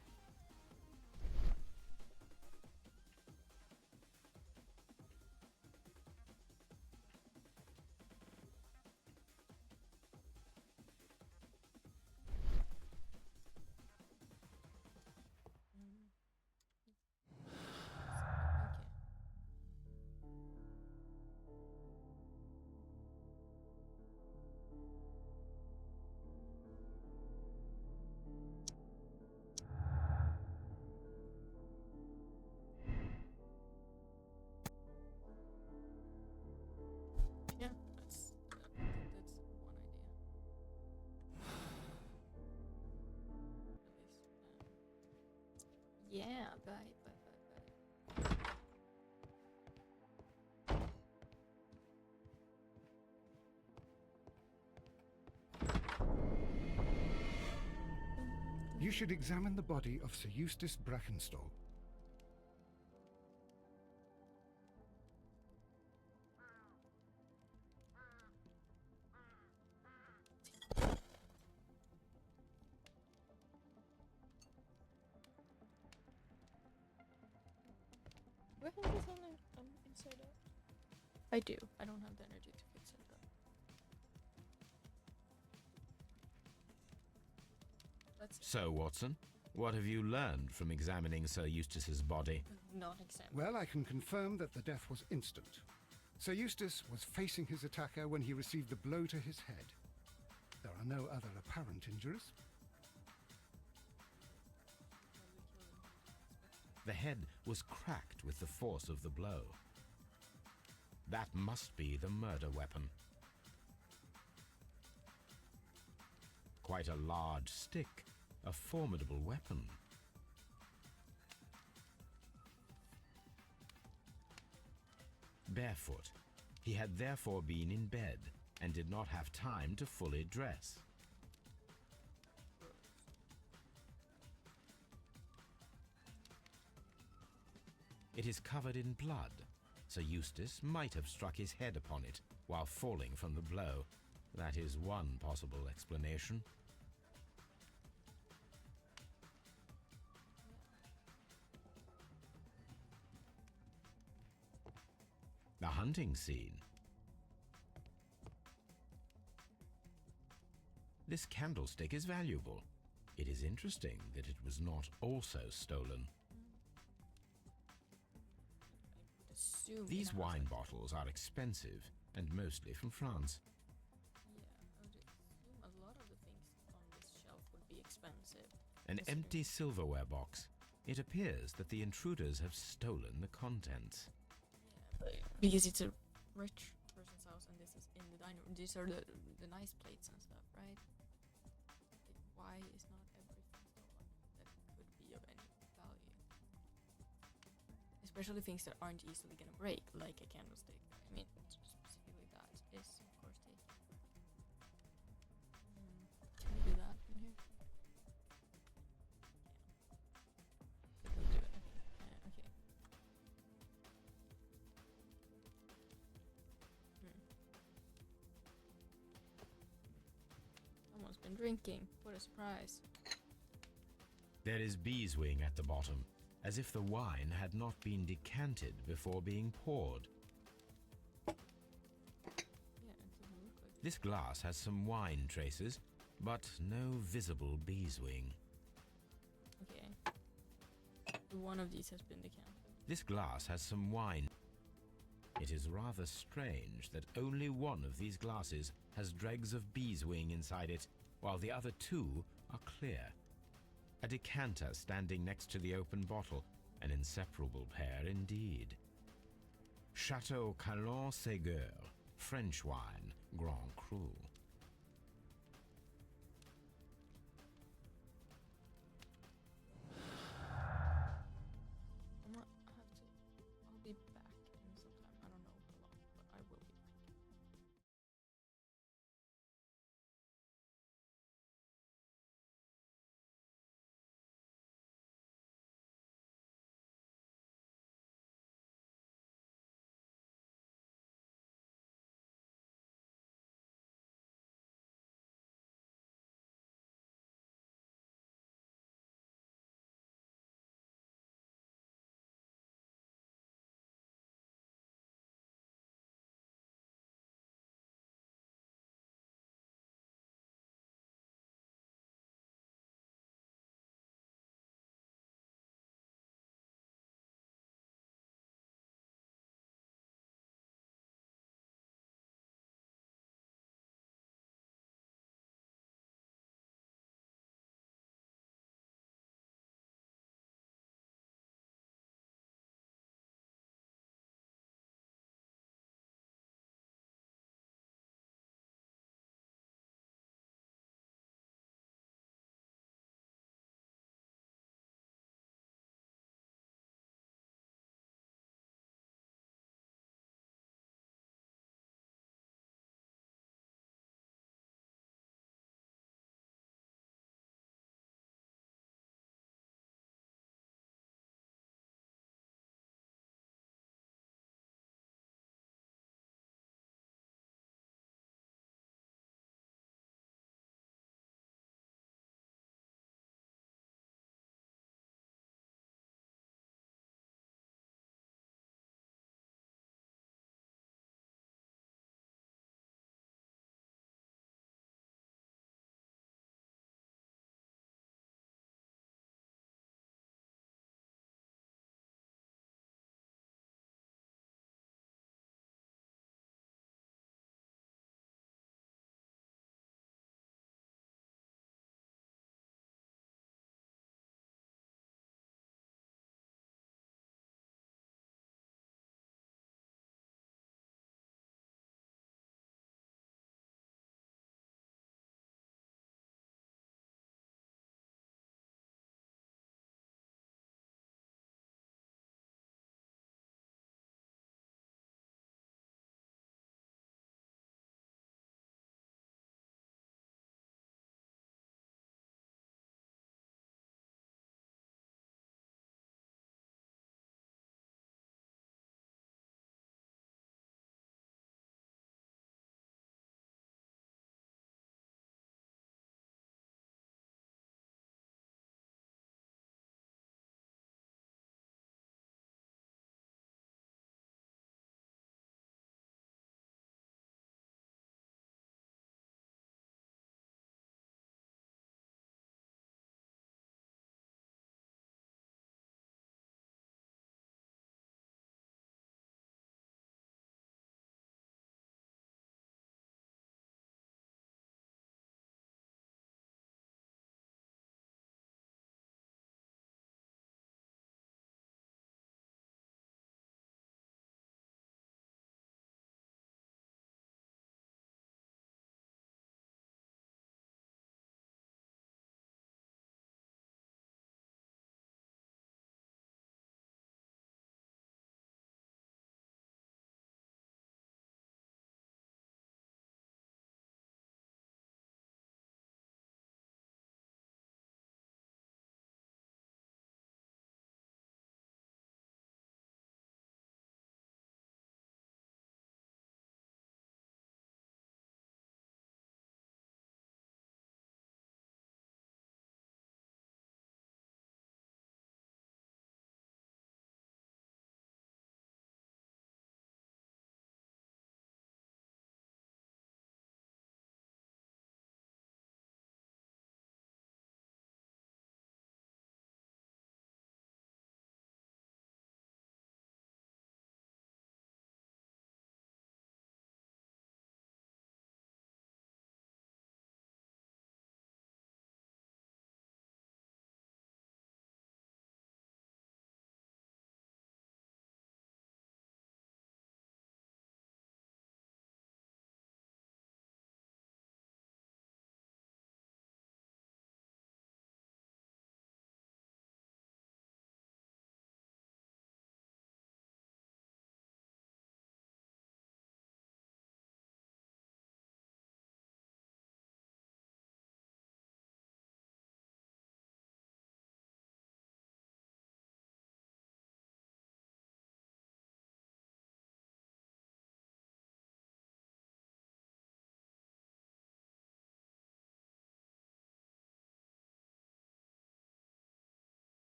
Yeah, bye, bye, bye, bye. You should examine the body of Sir Eustace Brackenstall. Do I have this on inside out? I do. I don't have the energy to fix it though. Let's So, Watson, what have you learned from examining Sir Eustace's body? not examine. Well, I can confirm that the death was instant. Sir Eustace was facing his attacker when he received the blow to his head. There are no other apparent injuries. The head was cracked with the force of the blow. That must be the murder weapon. Quite a large stick, a formidable weapon. Barefoot, he had therefore been in bed and did not have time to fully dress. It is covered in blood. Sir Eustace might have struck his head upon it while falling from the blow. That is one possible explanation. The hunting scene. This candlestick is valuable. It is interesting that it was not also stolen. Assume These in a house wine like bottles are expensive and mostly from France. that. Yeah, I would assume a lot of the things on this shelf would be expensive. An Considering- empty silverware box. It appears that the intruders have stolen the contents. Because it's a rich person's house and this is in the dining room. These are the nice plates and stuff, right? Like, why is not everything stolen that could be of any value? Especially things that aren't easily gonna break, like a candlestick. I mean, specifically that is, of course, taken. Can we do that in here? Yeah. We'll do it. Okay. Someone's been drinking. What a surprise. There is beeswing at the bottom, as if the wine had not been decanted before being poured. Yeah, it doesn't look like This glass has some wine traces, but no visible beeswing. okay. One of these has been decanted. This glass has some wine. It is rather strange that only one of these glasses has dregs of beeswing inside it, while the other two are clear. A decanter standing next to the open bottle, an inseparable pair indeed. Chateau Calon-Ségur, French wine, Grand Cru.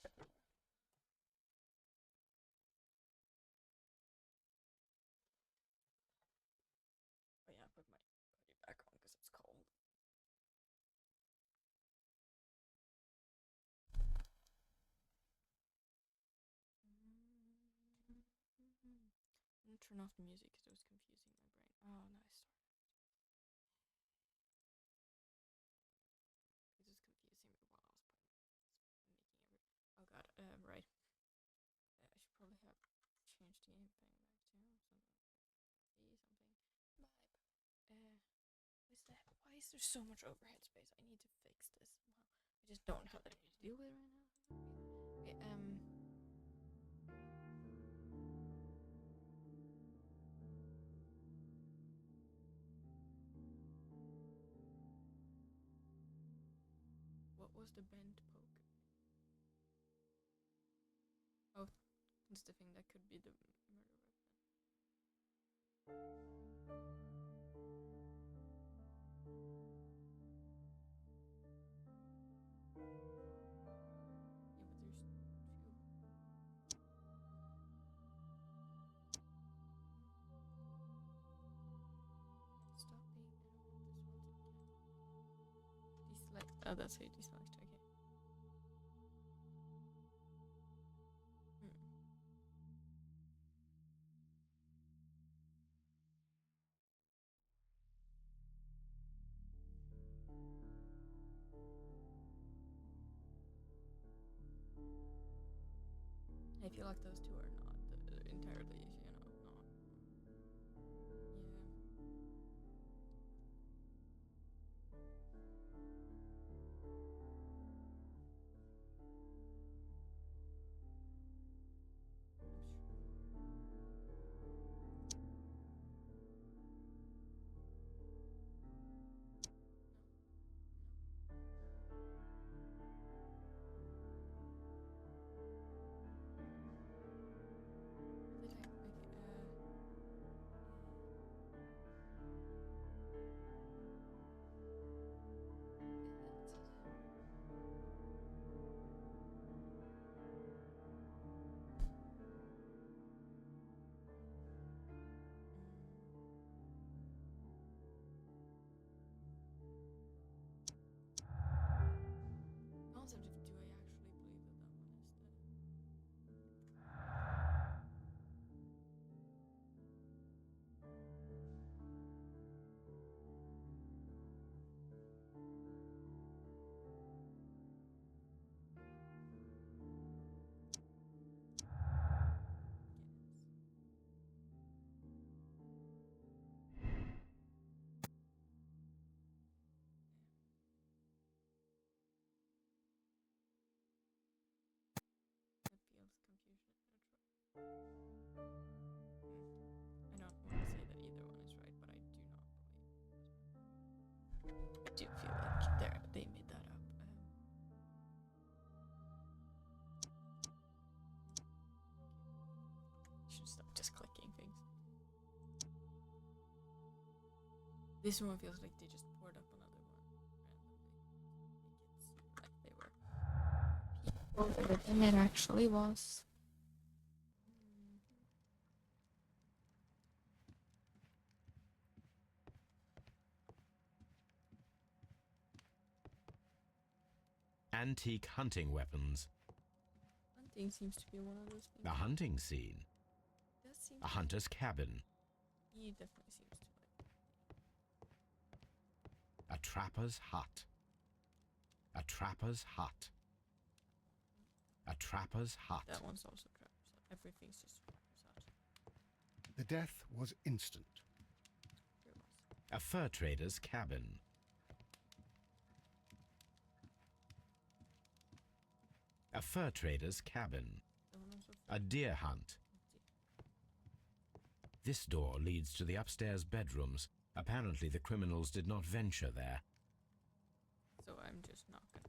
Footprints everywhere. Oh yeah, put my hoodie back on because it's cold. I'm gonna turn off the music because it was confusing my brain. Oh, nice. It was confusing me while I was making it. Oh god, right. I should probably have changed the game thing back to something. See something. Vibe. What's that? Why is there so much overhead space? I need to fix this somehow. I just don't have that to deal with right now. Okay, what was the bent poke? Oh, it's the thing that could be the murder weapon. Yeah, but there's two. Stop being. I don't want this one to get. Deselect. Oh, that's it. Deselect. Okay. I feel like those two are not entirely, not. Did I? Also, do I actually believe that that one is That feels confusion. I don't want to say that either one is right, but I do not believe. I do feel like they made that up. Should stop just clicking things. This one feels like they just poured up another one randomly. Like they were older than it actually was. Antique hunting weapons. Hunting seems to be one of those things. A hunting scene. Does seem A hunter's cabin. he definitely seems to like. A trapper's hut. A trapper's hut. A trapper's hut. That one's also trapper's hut. Everything's just trapper's hut. The death was instant. Here was. A fur trader's cabin. A fur trader's cabin. The one also A deer hunt. This door leads to the upstairs bedrooms. Apparently the criminals did not venture there. So I'm just not gonna.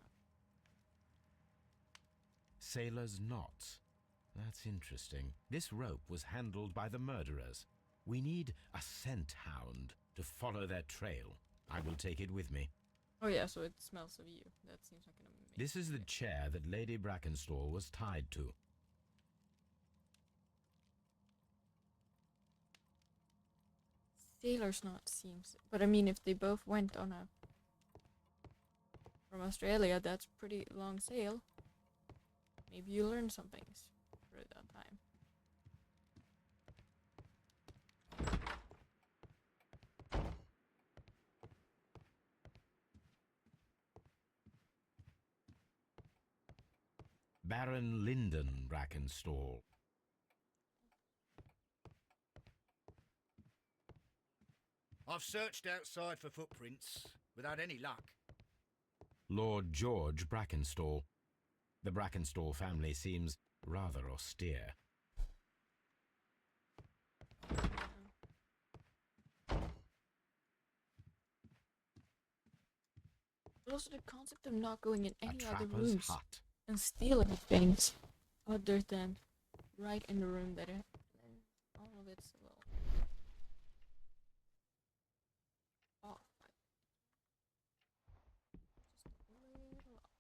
Sailor's knots. That's interesting. This rope was handled by the murderers. We need a scent hound to follow their trail. I will take it with me. Oh yeah, so it smells of you. That seems like an amazing. This is the chair that Lady Brackenstall was tied to. Sailor's knot seems, but I mean, if they both went on a from Australia, that's pretty long sail. Maybe you learn some things through that time. Baron Lyndon Brackenstall. I've searched outside for footprints without any luck. Lord George Brackenstall. The Brackenstall family seems rather austere. But also the concept of not going in A any other trapper's rooms hut. and stealing things other than right in the room that it. And all of it's a little off. Just a little off.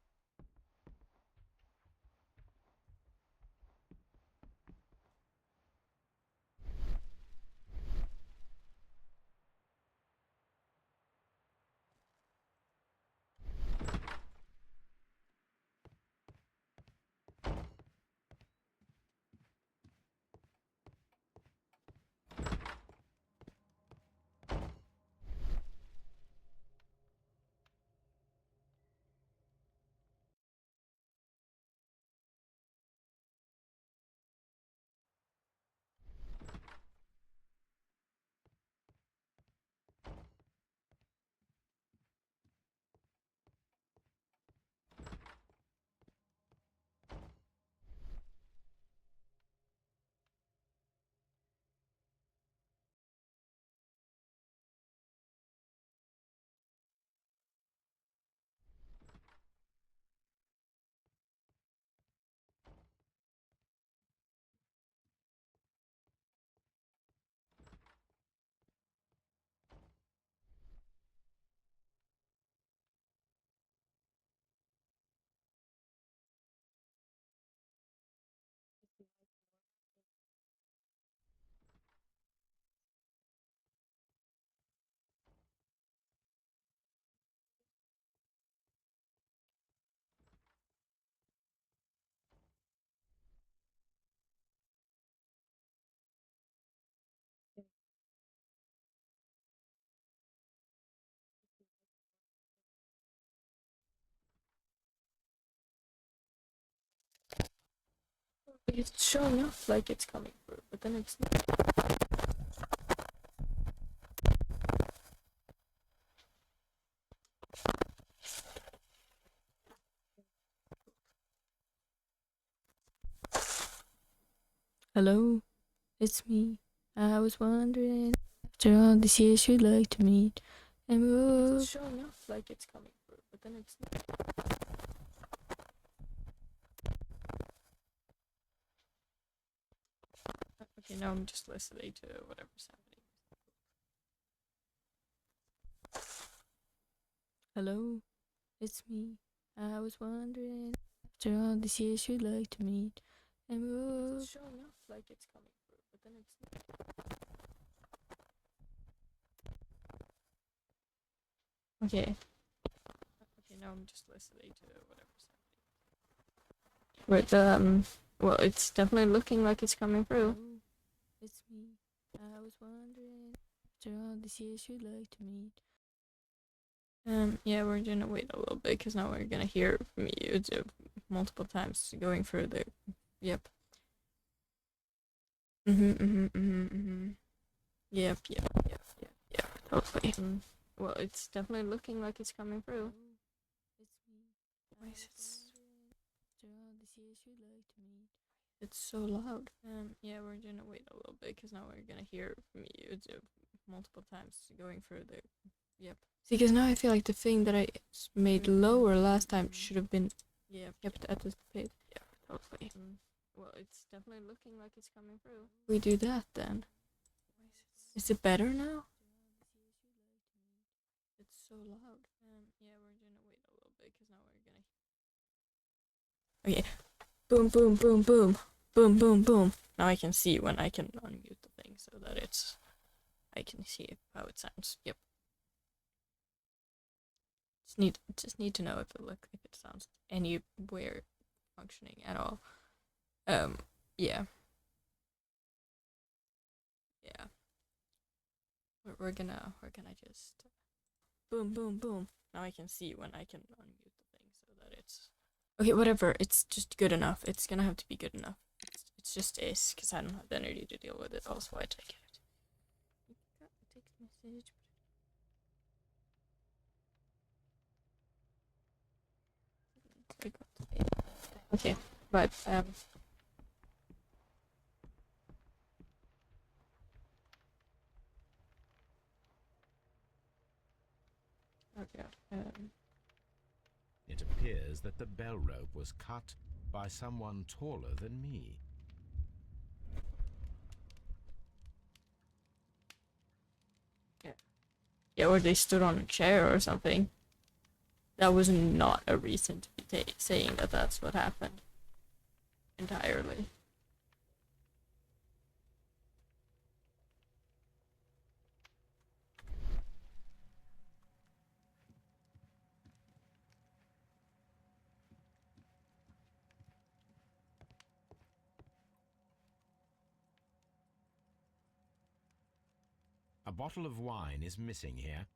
It's showing off like it's coming through, but then it's not. Hello, it's me. I was wondering, after all these years you'd like to meet. And it's showing off like it's coming through, but then it's not. Okay, now I'm just listening to whatever's happening. Hello, it's me. I was wondering, after all these years you'd like to meet. And it's showing off like it's coming through, but then it's not. Okay. Okay, now I'm just listening to whatever's happening. But well, it's definitely looking like it's coming through. It's me. I was wondering, after all these years you'd like to meet. Yeah, we're gonna wait a little bit because now we're gonna hear from you multiple times going through the. Yep. Yep. Totally. Well, it's definitely looking like it's coming through. Why is it? It's so loud. Yeah, we're gonna wait a little bit because now we're gonna hear from you multiple times going through the. Yep. See, because now I feel like the thing that I made lower last time should have been kept at the page. Yeah, totally. Well, it's definitely looking like it's coming through. We do that then. Is it better now? It's so loud. Yeah, we're Okay. Boom, boom, boom, boom. Boom, boom, boom. Now I can see when I can unmute the thing so that I can see how it sounds. Yep. Just need to know if it sounds anywhere functioning at all. Yeah. Yeah. We're gonna just boom, boom, boom. Now I can see when I can unmute the thing so that it's okay. Whatever. It's just good enough. It's gonna have to be good enough. It's just is because I don't have the energy to deal with it. Also, I take it. Text message. Okay, but okay. It appears that the bell rope was cut by someone taller than me. Yeah, or they stood on a chair or something. That was not a reason to be saying that that's what happened. Entirely. A bottle of wine is missing here.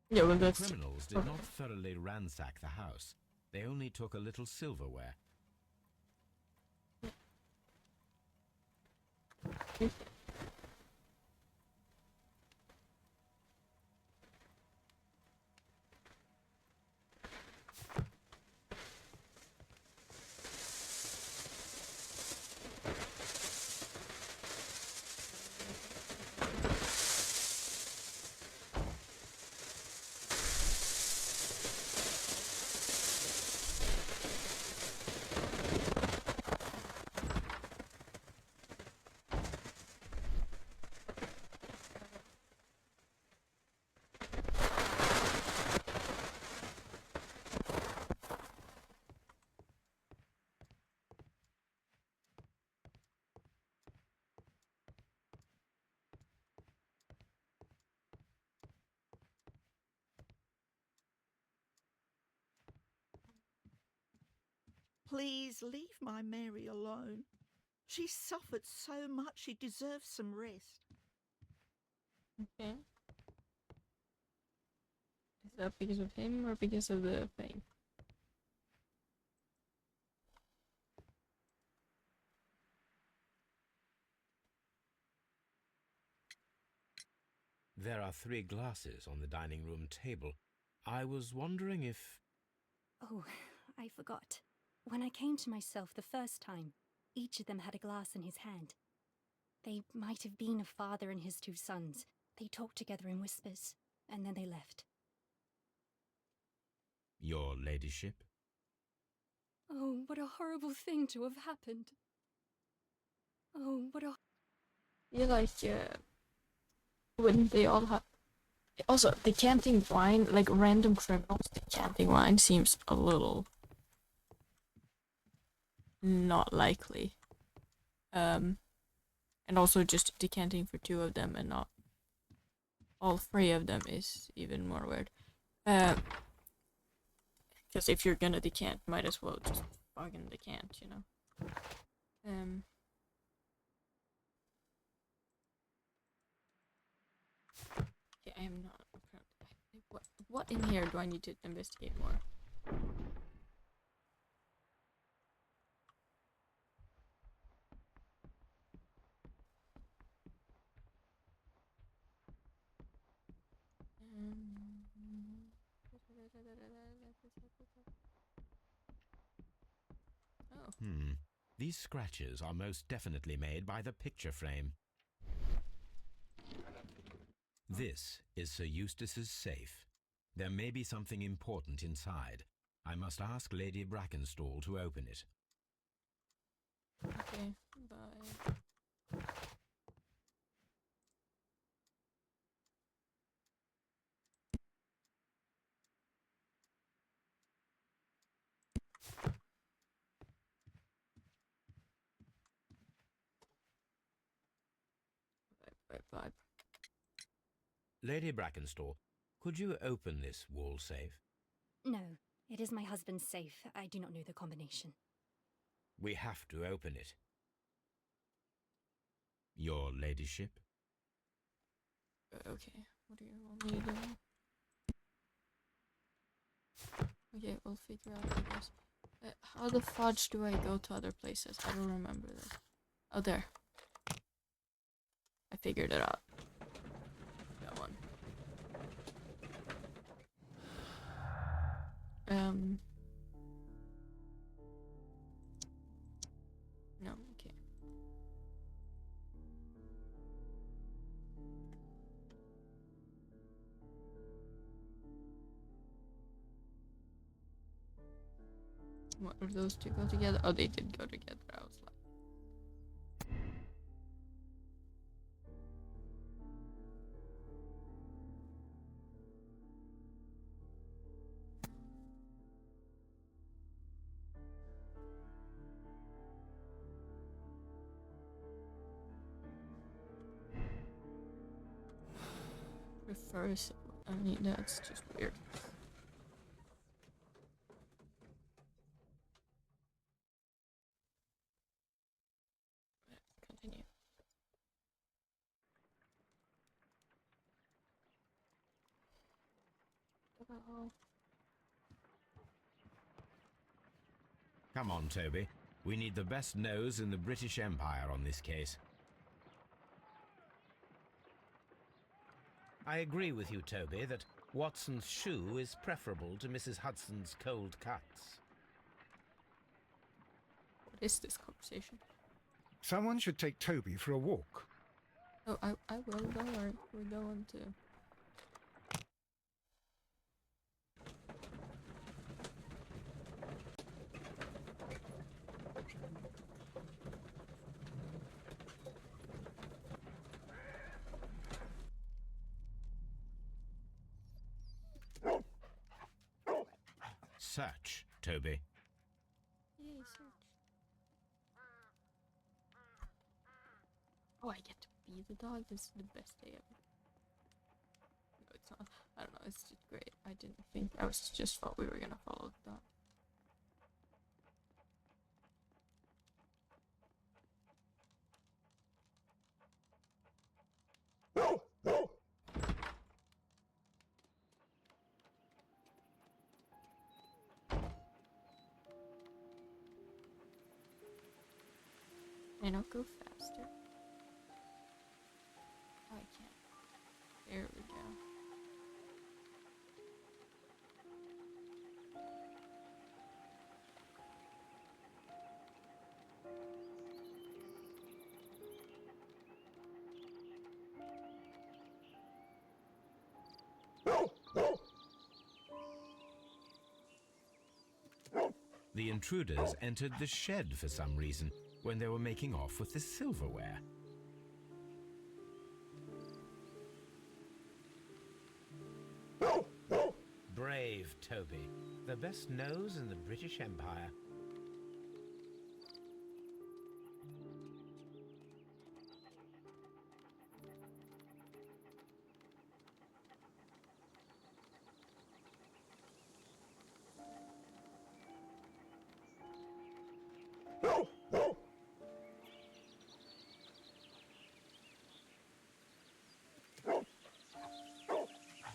Yeah, well, The that's criminals did not thoroughly ransack the house. They only took a little silverware. Please leave my Mary alone. She's suffered so much, she deserves some rest. Okay. Is that because of him or because of the thing? There are 3 glasses on the dining room table. I was wondering if... Oh, I forgot. When I came to myself the first time, each of them had a glass in his hand. They might have been a father and his 2 sons. They talked together in whispers, and then they left. Your ladyship? Oh, what a horrible thing to have happened. Oh, what a... Yeah, like, wouldn't they all have... Also, decanting wine, like random criminals decanting wine seems a little... not likely. And also just decanting for 2 of them and not all 3 of them is even more weird. Because if you're gonna decant, might as well just fucking decant, you know? Okay, I am not... What in here do I need to investigate more? Oh. These scratches are most definitely made by the picture frame. This is Sir Eustace's safe. There may be something important inside. I must ask Lady Brackenstall to open it. Okay, bye. Lady Brackenstall, could you open this wall safe? No, it is my husband's safe. I do not know the combination. We have to open it. Your ladyship? Okay, what do you want me to do? Okay, we'll figure out, I guess. How the fudge do I go to other places? I don't remember this. Oh, there. I figured it out. That one. No, okay. What were those two go together? Oh, they did go together. I was like, prefers. I mean, that's just weird. Continue. Oh. Come on, Toby. We need the best nose in the British Empire on this case. I agree with you, Toby, that Watson's shoe is preferable to Mrs. Hudson's cold cuts. What is this conversation? Someone should take Toby for a walk. Oh, I will. Don't worry. We're going to. Search, Toby. Yay, search. Oh, I get to be the dog. This is the best day ever. No, it's not. I don't know. It's just great. I didn't think. I was just thought we were gonna follow the dog. Can I not go faster? Oh, I can't. There we go. The intruders entered the shed for some reason when they were making off with the silverware. Brave Toby, the best nose in the British Empire.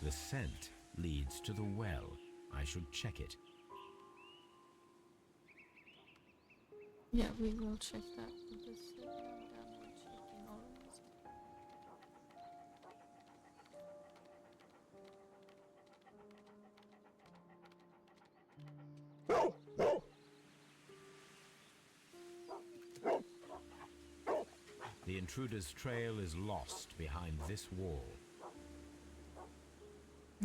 The scent leads to the well. I should check it. Yeah, we will check that. With this downward checking always. The intruder's trail is lost behind this wall.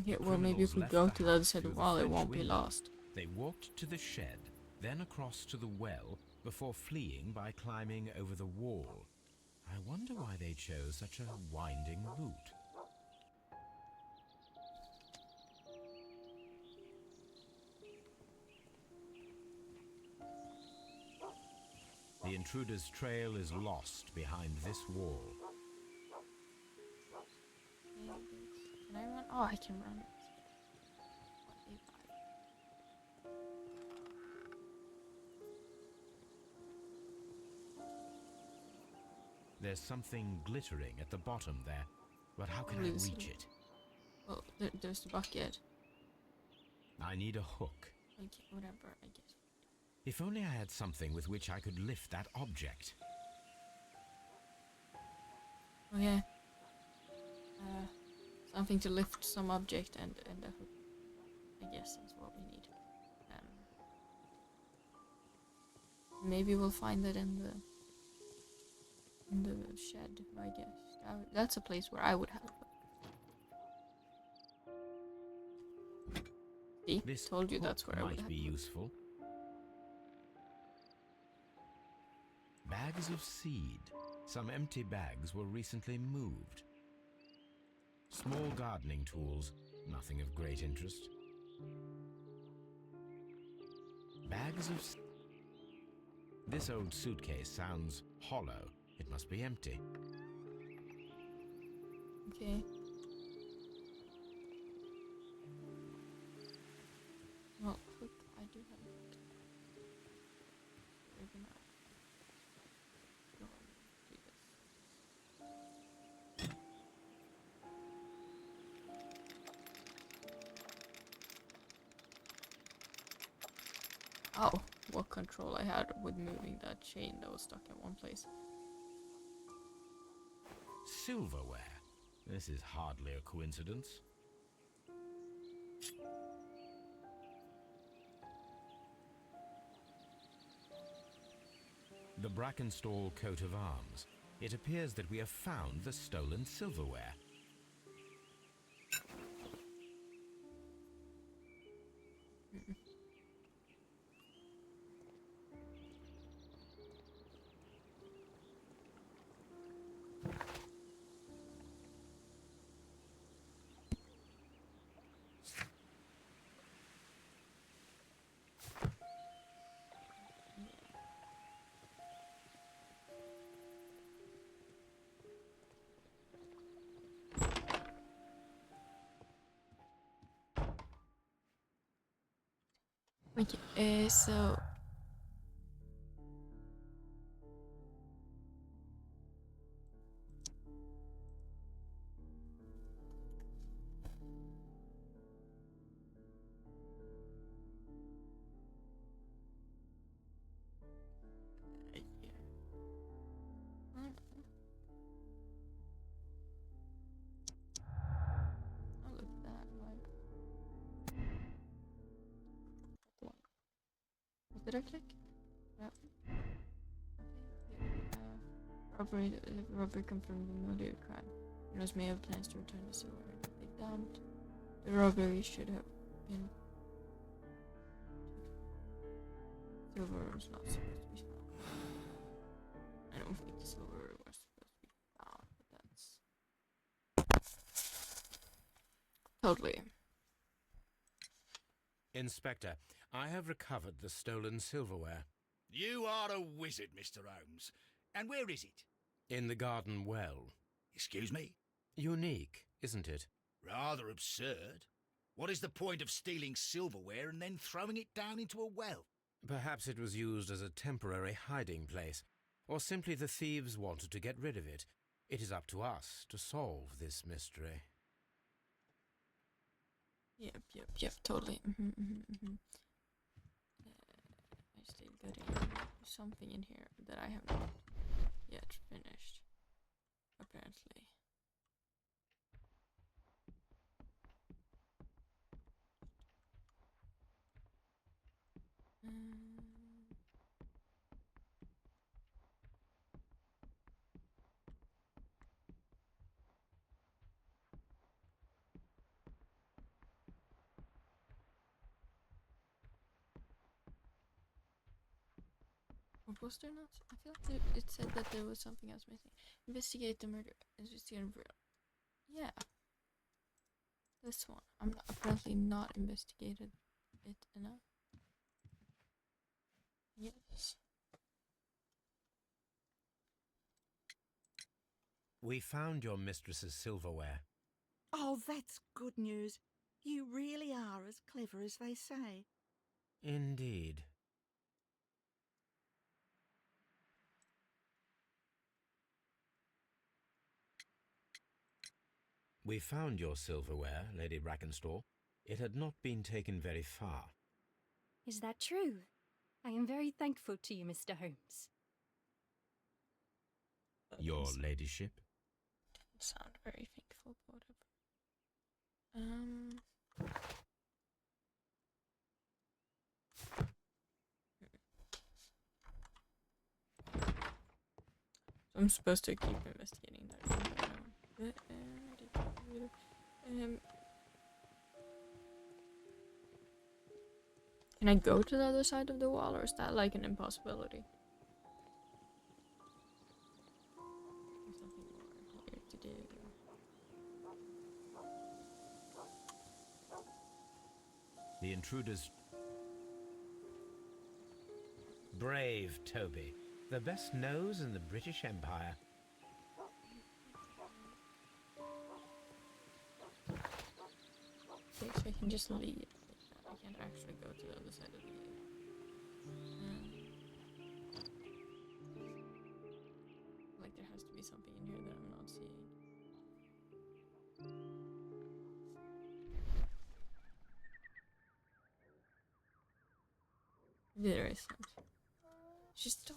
Yeah, The well, maybe if we criminals go left to the the other house side of through the the wall, it French won't be window. lost. They walked to the shed, then across to the well, before fleeing by climbing over the wall. I wonder why they chose such a winding route. The intruder's trail is lost behind this wall. Maybe. Oh, I can run. 185. There's something glittering at the bottom there, but how can I Listen. reach it? Well, there's the bucket. I need a hook. Okay, whatever, I guess. If only I had something with which I could lift that object. Okay. Something to lift some object and a hook. I guess that's what we need. Maybe we'll find it in the shed, I guess. That's a place where I would have it. See? This Told you hook that's where I would might have be it. useful. Bags of seed. Some empty bags were recently moved. Small gardening tools, nothing of great interest. Bags of... This old suitcase sounds hollow. It must be empty. Okay. Well, hook, I do have a hook. We're gonna go and do this. Oh, what control I had with moving that chain that was stuck in one place. Silverware. This is hardly a coincidence. The Brackenstall coat of arms. It appears that we have found the stolen silverware. Okay, so oh, look at that, like one. What did I click? Yep. Okay, robbery confirmed the motive crime. Jonas may have plans to return the silver that they dumped. The robbery should have been. Silver was not supposed to be found. I don't think silver was supposed to be found, but that's totally. Inspector, I have recovered the stolen silverware. You are a wizard, Mr. Holmes. And where is it? In the garden well. Excuse me? Unique, isn't it? Rather absurd. What is the point of stealing silverware and then throwing it down into a well? Perhaps it was used as a temporary hiding place, or simply the thieves wanted to get rid of it. It is up to us to solve this mystery. Yep, totally. I still got something in here that I have not yet finished, apparently. What was there not? I feel like it said that there was something else missing. Investigate the murder. Investigate the murder. Yeah. This one. I'm apparently not investigated it enough. Yes. We found your mistress's silverware. Oh, Oh, that's good news. You really are as clever as they say. Indeed. We found your silverware, Lady Brackenstall. It had not been taken very far. Is that true? I am very thankful to you, Mr. Holmes. Your ladyship? Didn't sound very thankful, but whatever. So I'm supposed to keep investigating that. Can I go to the other side of the wall, or is that like an impossibility? There's something more here to do. The intruders... Brave Toby. The best nose in the British Empire. Okay, so I can just leave. I can't actually go to the other side of the gate. Like there has to be something in here that I'm not seeing. There isn't. Just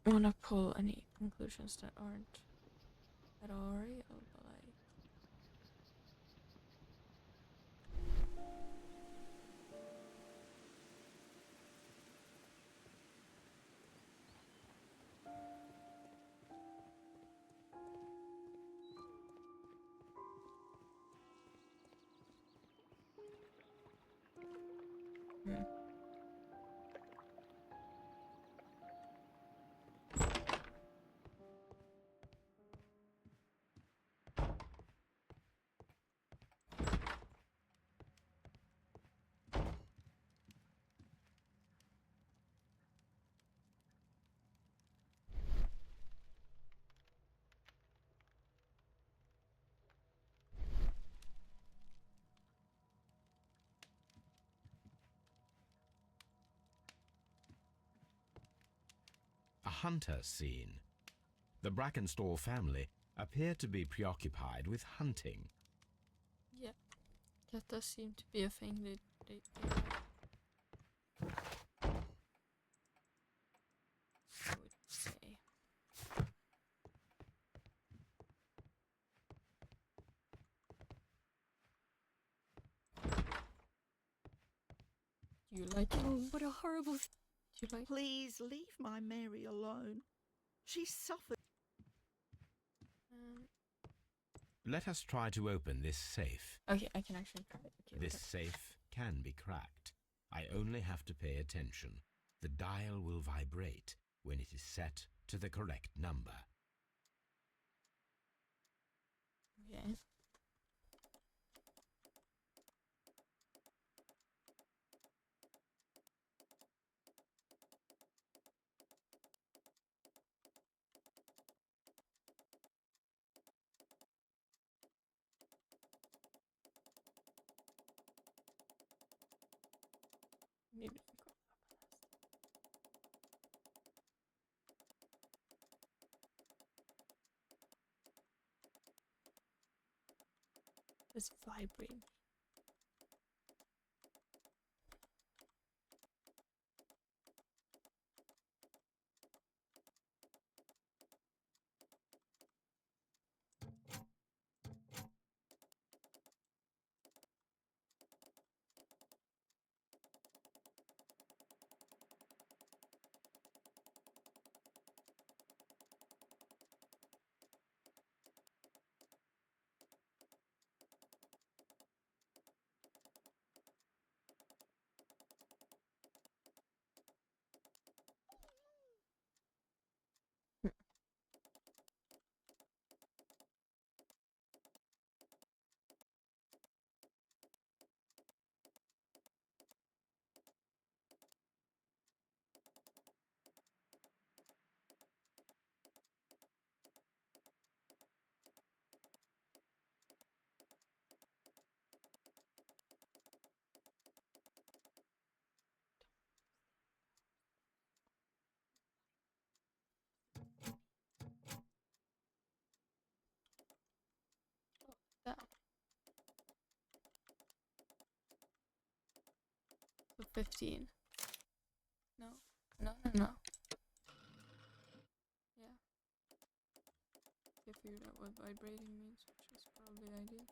don't want to pull any conclusions that aren't at all real, but like... A hunter scene. The Brackenstall family appear to be preoccupied with hunting. Yeah, that does seem to be a thing they I would say. Do you like it? Oh, what a horrible... Do you like Please leave my Mary alone. She suffered. Let us try to open this safe. Okay, I can actually try it. Okay, This whatever. safe can be cracked. I only have to pay attention. The dial will vibrate when it is set to the correct number. Okay. Maybe I go. It's vibrating. 15. No. No, no, no. Yeah. I figured out what vibrating means, which is probably ideal.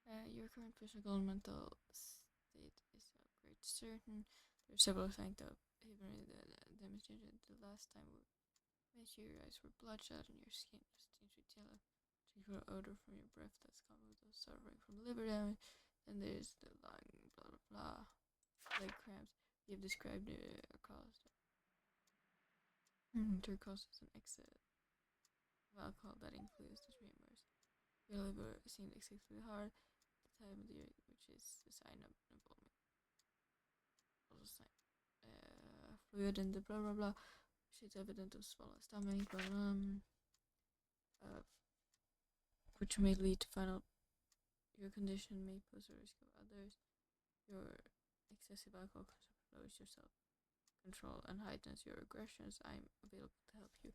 Yay. Your current physical and mental state is quite certain. There are several signs of demonstrated the last time we met you. Your eyes were bloodshot and your skin was tinged with yellow. Take your odor from your breath that's common with those suffering from liver damage. And there's the lung, blah blah blah. Leg cramps. You have described caused. Causes an excess of alcohol that includes the tremors. Your liver seemed excessively hard at the time of the year, which is a sign of involvement. Also sign fluid in the blah blah blah, which is evident of swollen stomach, which may lead to final. Your condition may pose a risk of others. Your excessive alcohol consumption lowers your self-control and heightens your aggressions. I'm available to help you.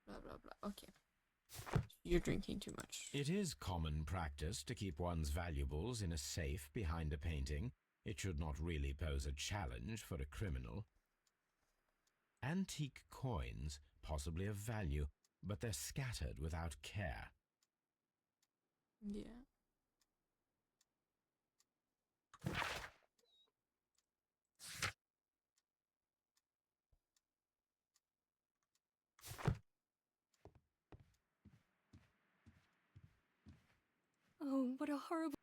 Blah blah blah. Okay. You're drinking too much. It is common practice to keep one's valuables in a safe behind a painting. It should not really pose a challenge for a criminal. Antique coins, possibly of value, but they're scattered without care. Yeah. Oh, what a horrible.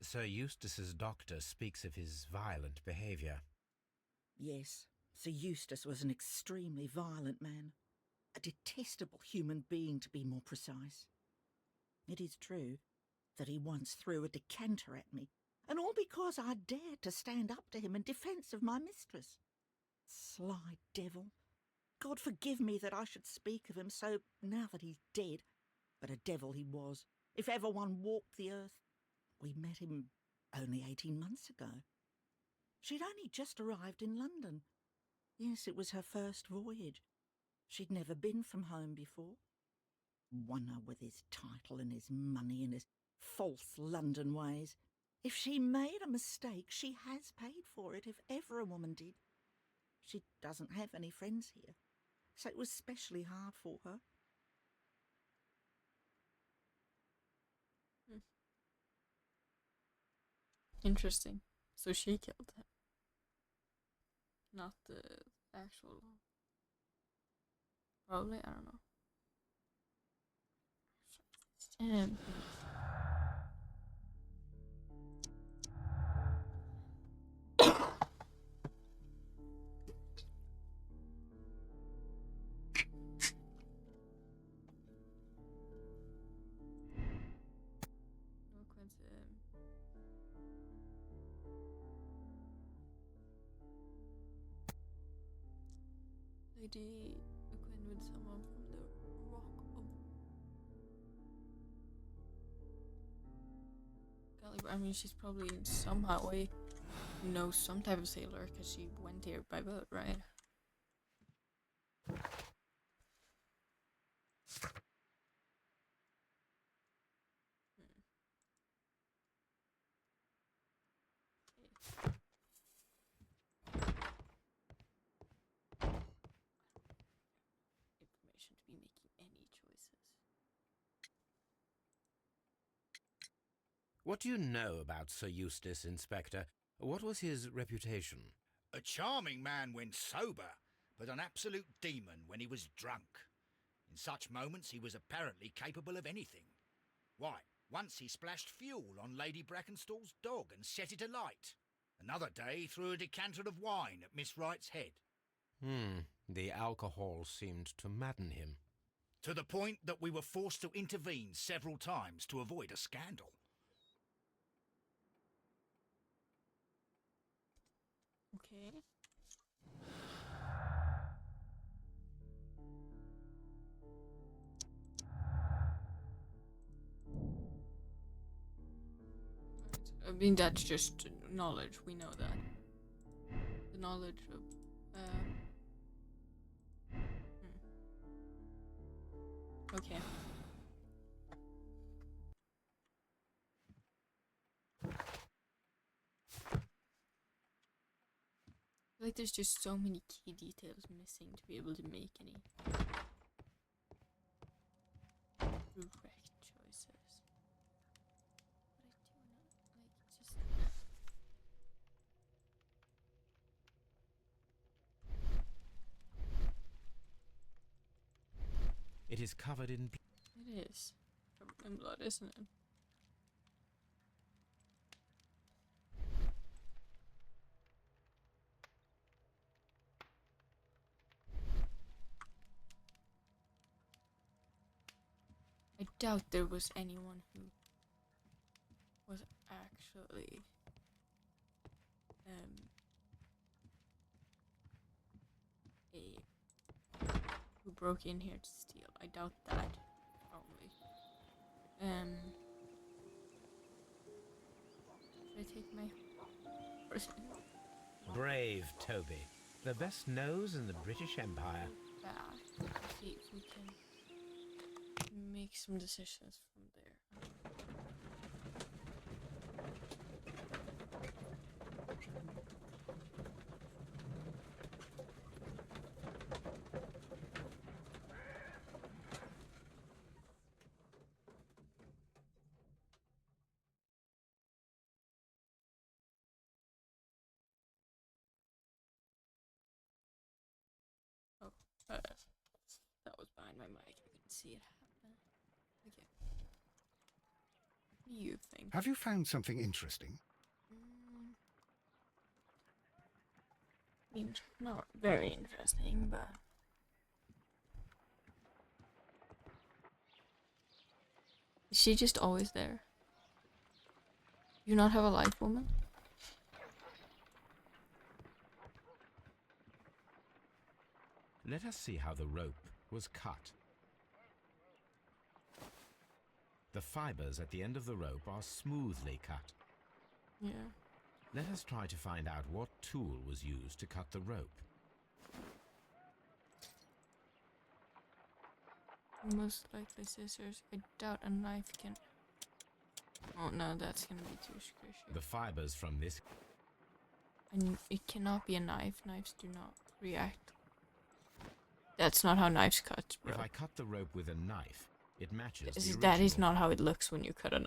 Sir Eustace's doctor speaks of his violent behaviour. Yes, Sir Eustace was an extremely violent man. A detestable human being, to be more precise. It is true that he once threw a decanter at me, and all because I dared to stand up to him in defence of my mistress. Sly devil. God forgive me that I should speak of him so now that he's dead, but a devil he was, if ever one walked the earth. We met him only 18 months ago. She'd only just arrived in London. Yes, it was her first voyage. She'd never been from home before. Wonder with his title and his money and his false London ways. If she made a mistake, she has paid for it, if ever a woman did. She doesn't have any friends here, so it was specially hard for her. Interesting. So she killed him. Not the actual. Probably, I don't know. Damn. No coincidence. Lady acquainted with someone from the Rock of Caliber. I mean, she's probably in somehow way knows some type of sailor because she went here by boat, right? Information to be making any choices. What do you know about Sir Eustace, Inspector? What was his reputation? A charming man when sober, but an absolute demon when he was drunk. In such moments he was apparently capable of anything. Why, once he splashed fuel on Lady Brackenstall's dog and set it alight. Another day threw a decanter of wine at Miss Wright's head, The alcohol seemed to madden him. to the point that we were forced to intervene several times to avoid a scandal. Okay. I mean, that's just knowledge. We know that. The knowledge of. Okay. I feel like there's just so many key details missing to be able to make any correct choices. But I do not like just. It is covered in blood. It is covered in blood, isn't it? I doubt there was anyone who was actually who broke in here to steal. I doubt that. Probably. Should I take my horse? Brave Toby, the best nose in the British Empire. Back. See if we can make some decisions from there. Oh, that was behind my mic. I couldn't see it happen. Okay. What do you think? Have you found something interesting? I mean, not very interesting, but is she just always there? You not have a life, woman? Let us see how the rope was cut. The fibers at the end of the rope are smoothly cut. Yeah. Let us try to find out what tool was used to cut the rope. Most likely scissors. I doubt a knife can. Oh no, that's gonna be too squishy. The fibers from this... And it cannot be a knife. Knives do not react. That's not how knives cut, bro. If I cut the rope with a knife, it matches the That is original. not how it looks when you cut a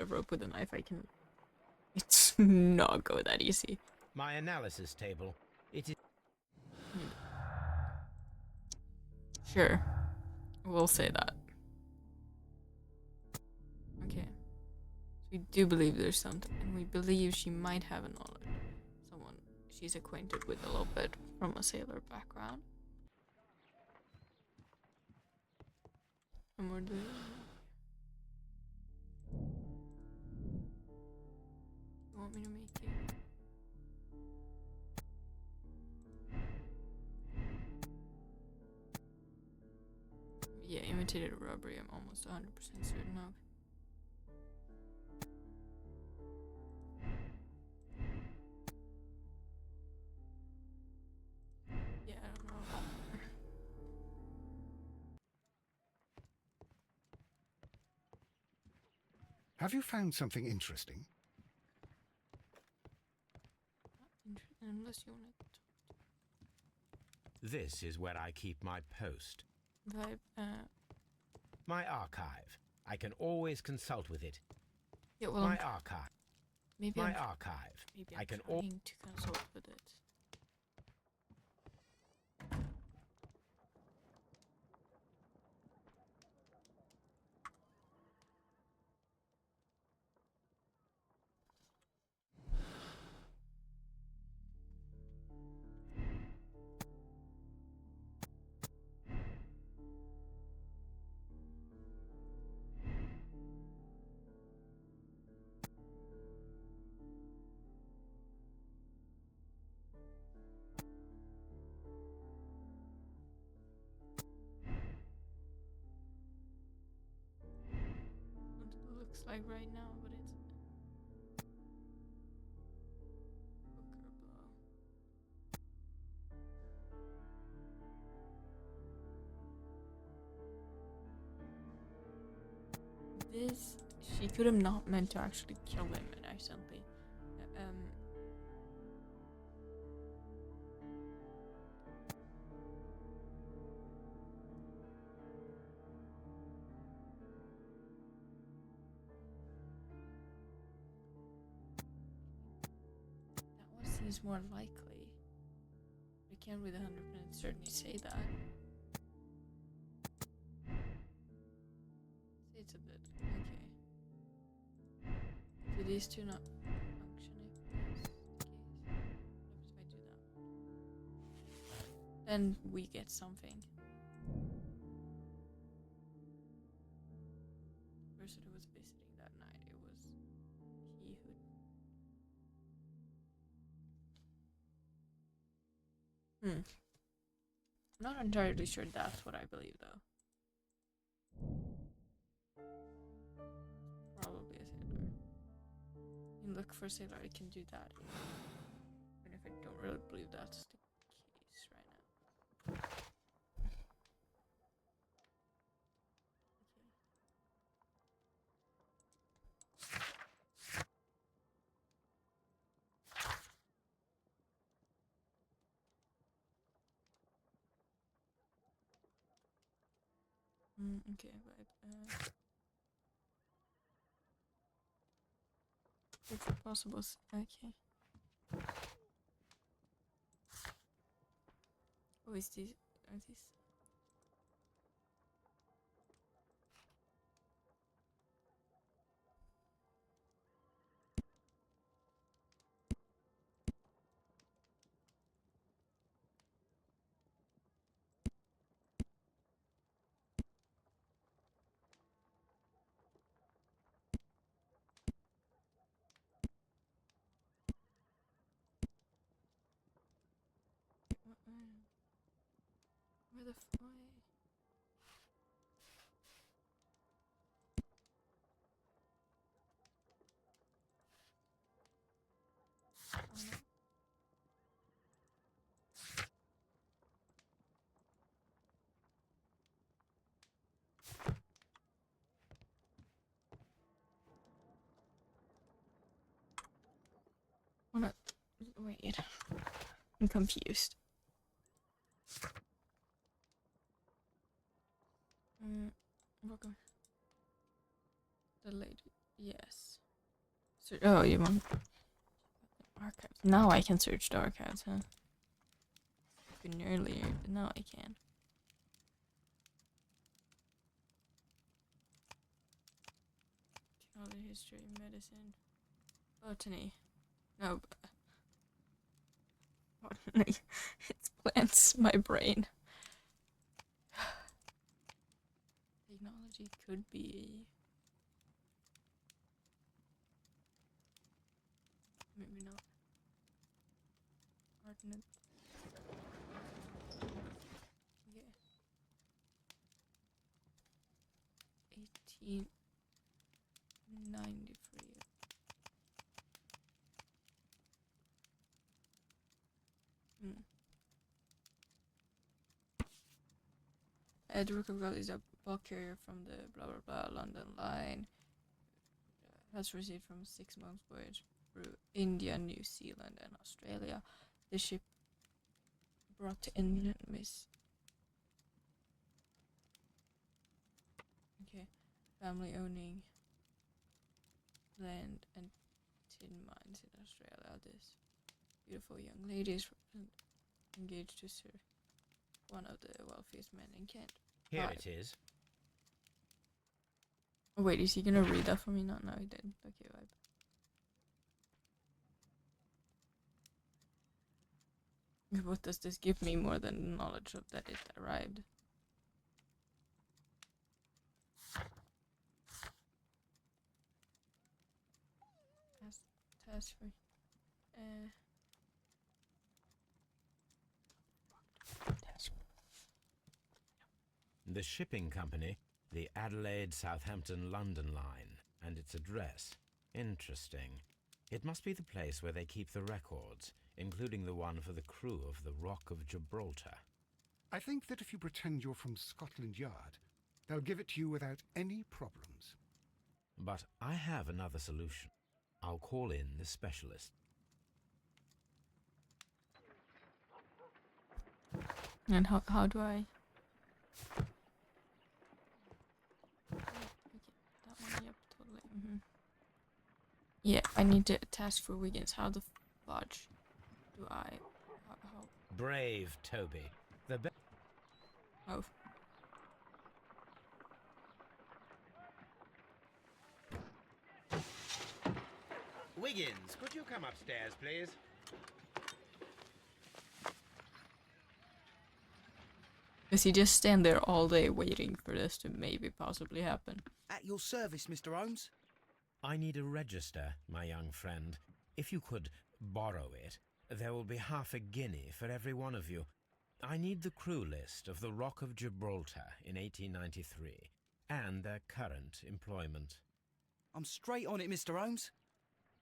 rope with a knife. It's not go that easy. My analysis table. It is... Sure. We'll say that. Okay. So we do believe there's something, and we believe she might have a knowledge. Someone she's acquainted with a little bit from a sailor background. And we're doing... You want me to make it? Yeah, imitated robbery, I'm almost 100% certain of. Yeah, I don't know. Have you found something interesting? Unless you want This is where I keep my post. to vibe, My archive. I can always consult with it. yeah, well, My archive. maybe My I'm archive. maybe I I'm can trying to consult with it. like right now, but it's Booker Blow. This, she could have not meant to actually kill him and accidentally. That one seems more likely. We can't with 100% certainty say that. Say it's a bit okay. Do these two not function if that's the case? What happens if I do that? Then we get something. The person who was visiting that night, it was he who. I'm not entirely sure that's what I believe though. Probably a sailor. You look for a sailor, I can do that. Even if I don't really believe that's the case right now. Okay, right. It's possible. Okay. Oh, is these? Are these? Where the why? Oh, no. Oh, no. Wait. I'm confused. Welcome. The lady. Yes. Oh, you want archives? Now I can search the archives, huh? Couldn't earlier, but now I can. Technology, history, medicine, botany. No, botany. It's plants. My brain. Technology could be. Maybe not. Art and. Yeah. 1893. The Rookery is a bulk carrier from the blah blah blah London line. Has received from 6 months voyage through India, New Zealand, and Australia. The ship brought in Miss. Okay, family owning land and tin mines in Australia. This beautiful young lady is engaged to Sir, one of the wealthiest men in Kent. Here it is. Oh, wait, is he gonna read that for me? No, he didn't. Okay, vibe. What does this give me more than the knowledge of that it arrived? Task for The shipping company, the Adelaide, Southampton, London line, and its address. Interesting. It must be the place where they keep the records, including the one for the crew of the Rock of Gibraltar. I think that if you pretend you're from Scotland Yard, they'll give it to you without any problems. But I have another solution. I'll call in the specialist. And how do I? Okay, that one. Yep, totally. Yeah, I need to task for Wiggins. How the fudge do I? How? Brave Toby. Oh. Wiggins, could you come upstairs, please? Does he just stand there all day waiting for this to maybe possibly happen? At your service, Mr. Holmes. I need a register, my young friend. If you could borrow it, there will be half a guinea for every one of you. I need the crew list of the Rock of Gibraltar in 1893 and their current employment. I'm straight on it, Mr. Holmes.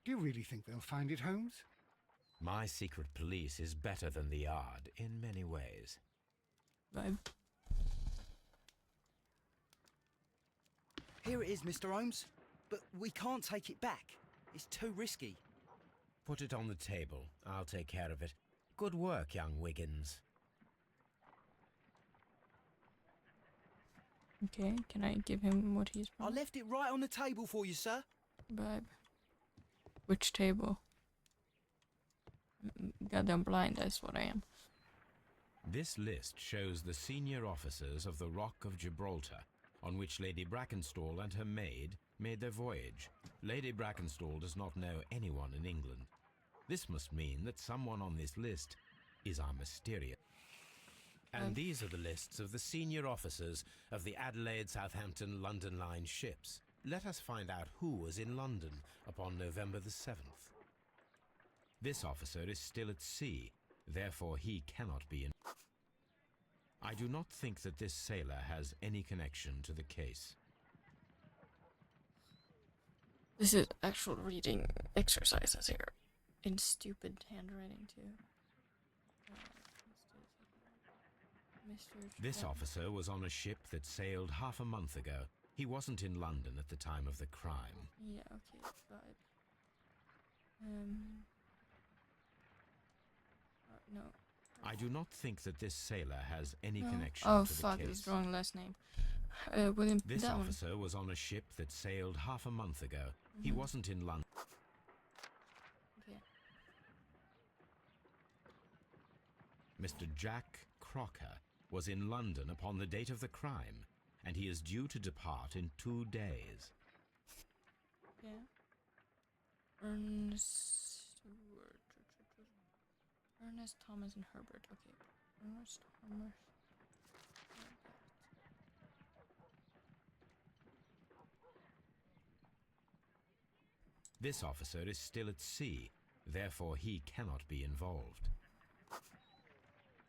Do you really think they'll find it, Holmes? My secret police is better than the Yard in many ways. Vibe. Here it is, Mr. Holmes. But we can't take it back. It's too risky. Put it on the table. I'll take care of it. Good work, young Wiggins. Okay, can I give him what he's I promised? left it right on the table for you, sir. Vibe. Which table? Goddamn blind, that's what I am. This list shows the senior officers of the Rock of Gibraltar, on which Lady Brackenstall and her maid made their voyage. Lady Brackenstall does not know anyone in England. This must mean that someone on this list is our mysterious. And these are the lists of the senior officers of the Adelaide, Southampton, London Line ships. Let us find out who was in London upon November the 7th. This officer is still at sea, therefore he cannot be in. I do not think that this sailor has any connection to the case. This is actual reading exercises here. In stupid handwriting too. This officer was on a ship that sailed half a month ago. He wasn't in London at the time of the crime. Yeah, okay, vibe. No. I do not think that this sailor has any No. connection Oh to the fuck, case. it's wrong last name. William, This that officer was on a ship that sailed half a month ago. He wasn't in London. Okay. Mr. Jack Crocker was in London upon the date of the crime, and he is due to depart in 2 days. Yeah. Ernest, Thomas, and Herbert. Okay. Ernest, Thomas. This officer is still at sea, therefore he cannot be involved.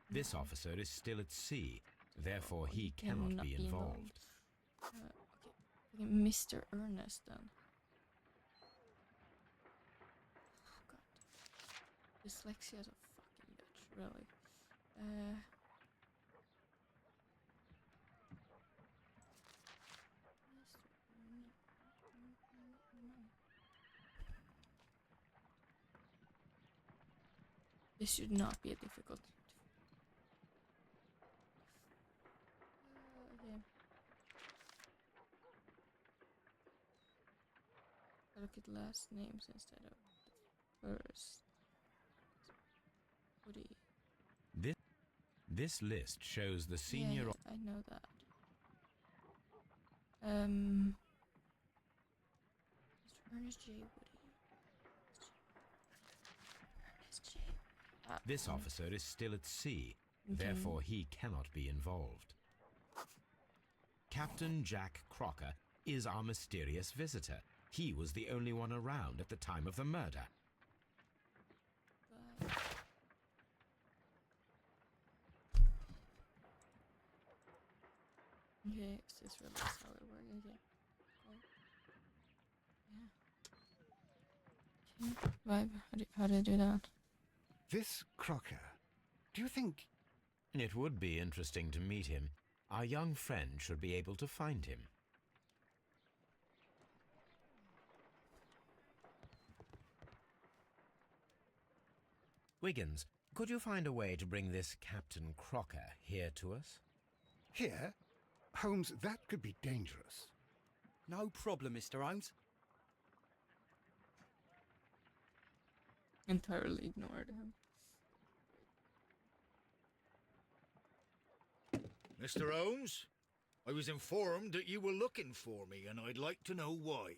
This officer is still at sea, therefore he cannot be involved. Okay, Mr. Ernest then. Oh, God. Dyslexia is a fucking bitch, really. This should not be a difficult. Okay. I look at last names instead of the first. Woody. This list shows the senior. Yeah, I know that. Mr. Ernest J. Woody. Ernest J. This officer is still at sea, therefore he cannot be involved. Captain Jack Crocker is our mysterious visitor. He was the only one around at the time of the murder. Okay, is this really how it works? Okay. Vibe. How do I do that? This Crocker, do you think... It would be interesting to meet him. Our young friend should be able to find him. Wiggins, could you find a way to bring this Captain Crocker here to us? Here? Holmes, that could be dangerous. No problem, Mr. Holmes. Entirely ignored him. Mr. Holmes, I was informed that you were looking for me, and I'd like to know why.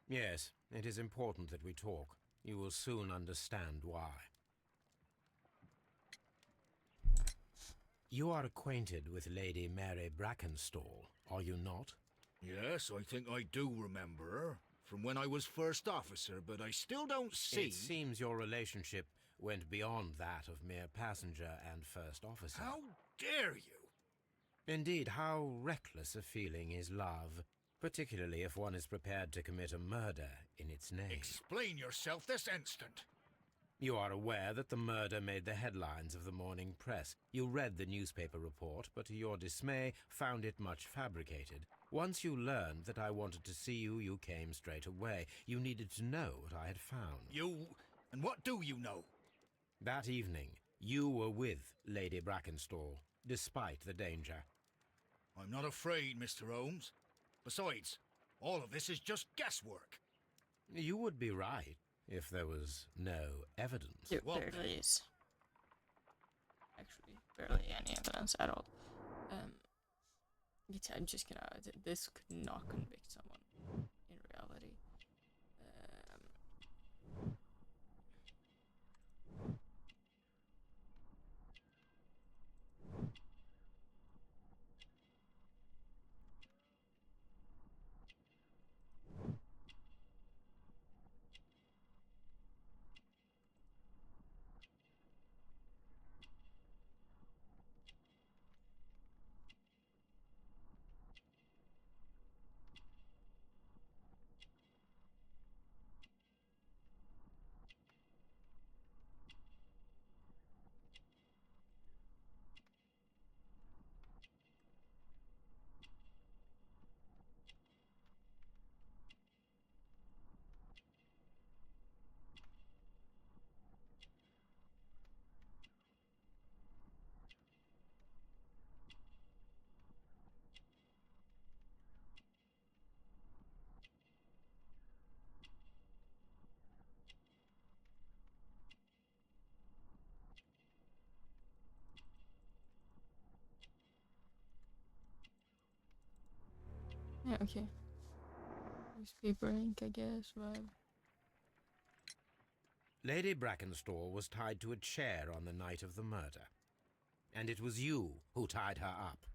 Yes, it is important that we talk. You will soon understand why. You are acquainted with Lady Mary Brackenstall, are you not? Yes, I think I do remember her, from when I was first officer, but I still don't see... It seems your relationship went beyond that of mere passenger and first officer. How dare you? Indeed, how reckless a feeling is love, particularly if one is prepared to commit a murder in its name. Explain yourself this instant. You are aware that the murder made the headlines of the morning press. You read the newspaper report, but to your dismay, found it much fabricated. Once you learned that I wanted to see you, you came straight away. You needed to know what I had found. You... and what do you know? That evening, you were with Lady Brackenstall, despite the danger. I'm not afraid, Mr. Holmes. Besides, all of this is just guesswork. You would be right if there was no evidence. There Well, barely is. Actually, barely any evidence at all. I'm just gonna. This could not convict someone in reality. Yeah, okay. Newspaper ink, I guess, but... Lady Brackenstall was tied to a chair on the night of the murder. And it was you who tied her up.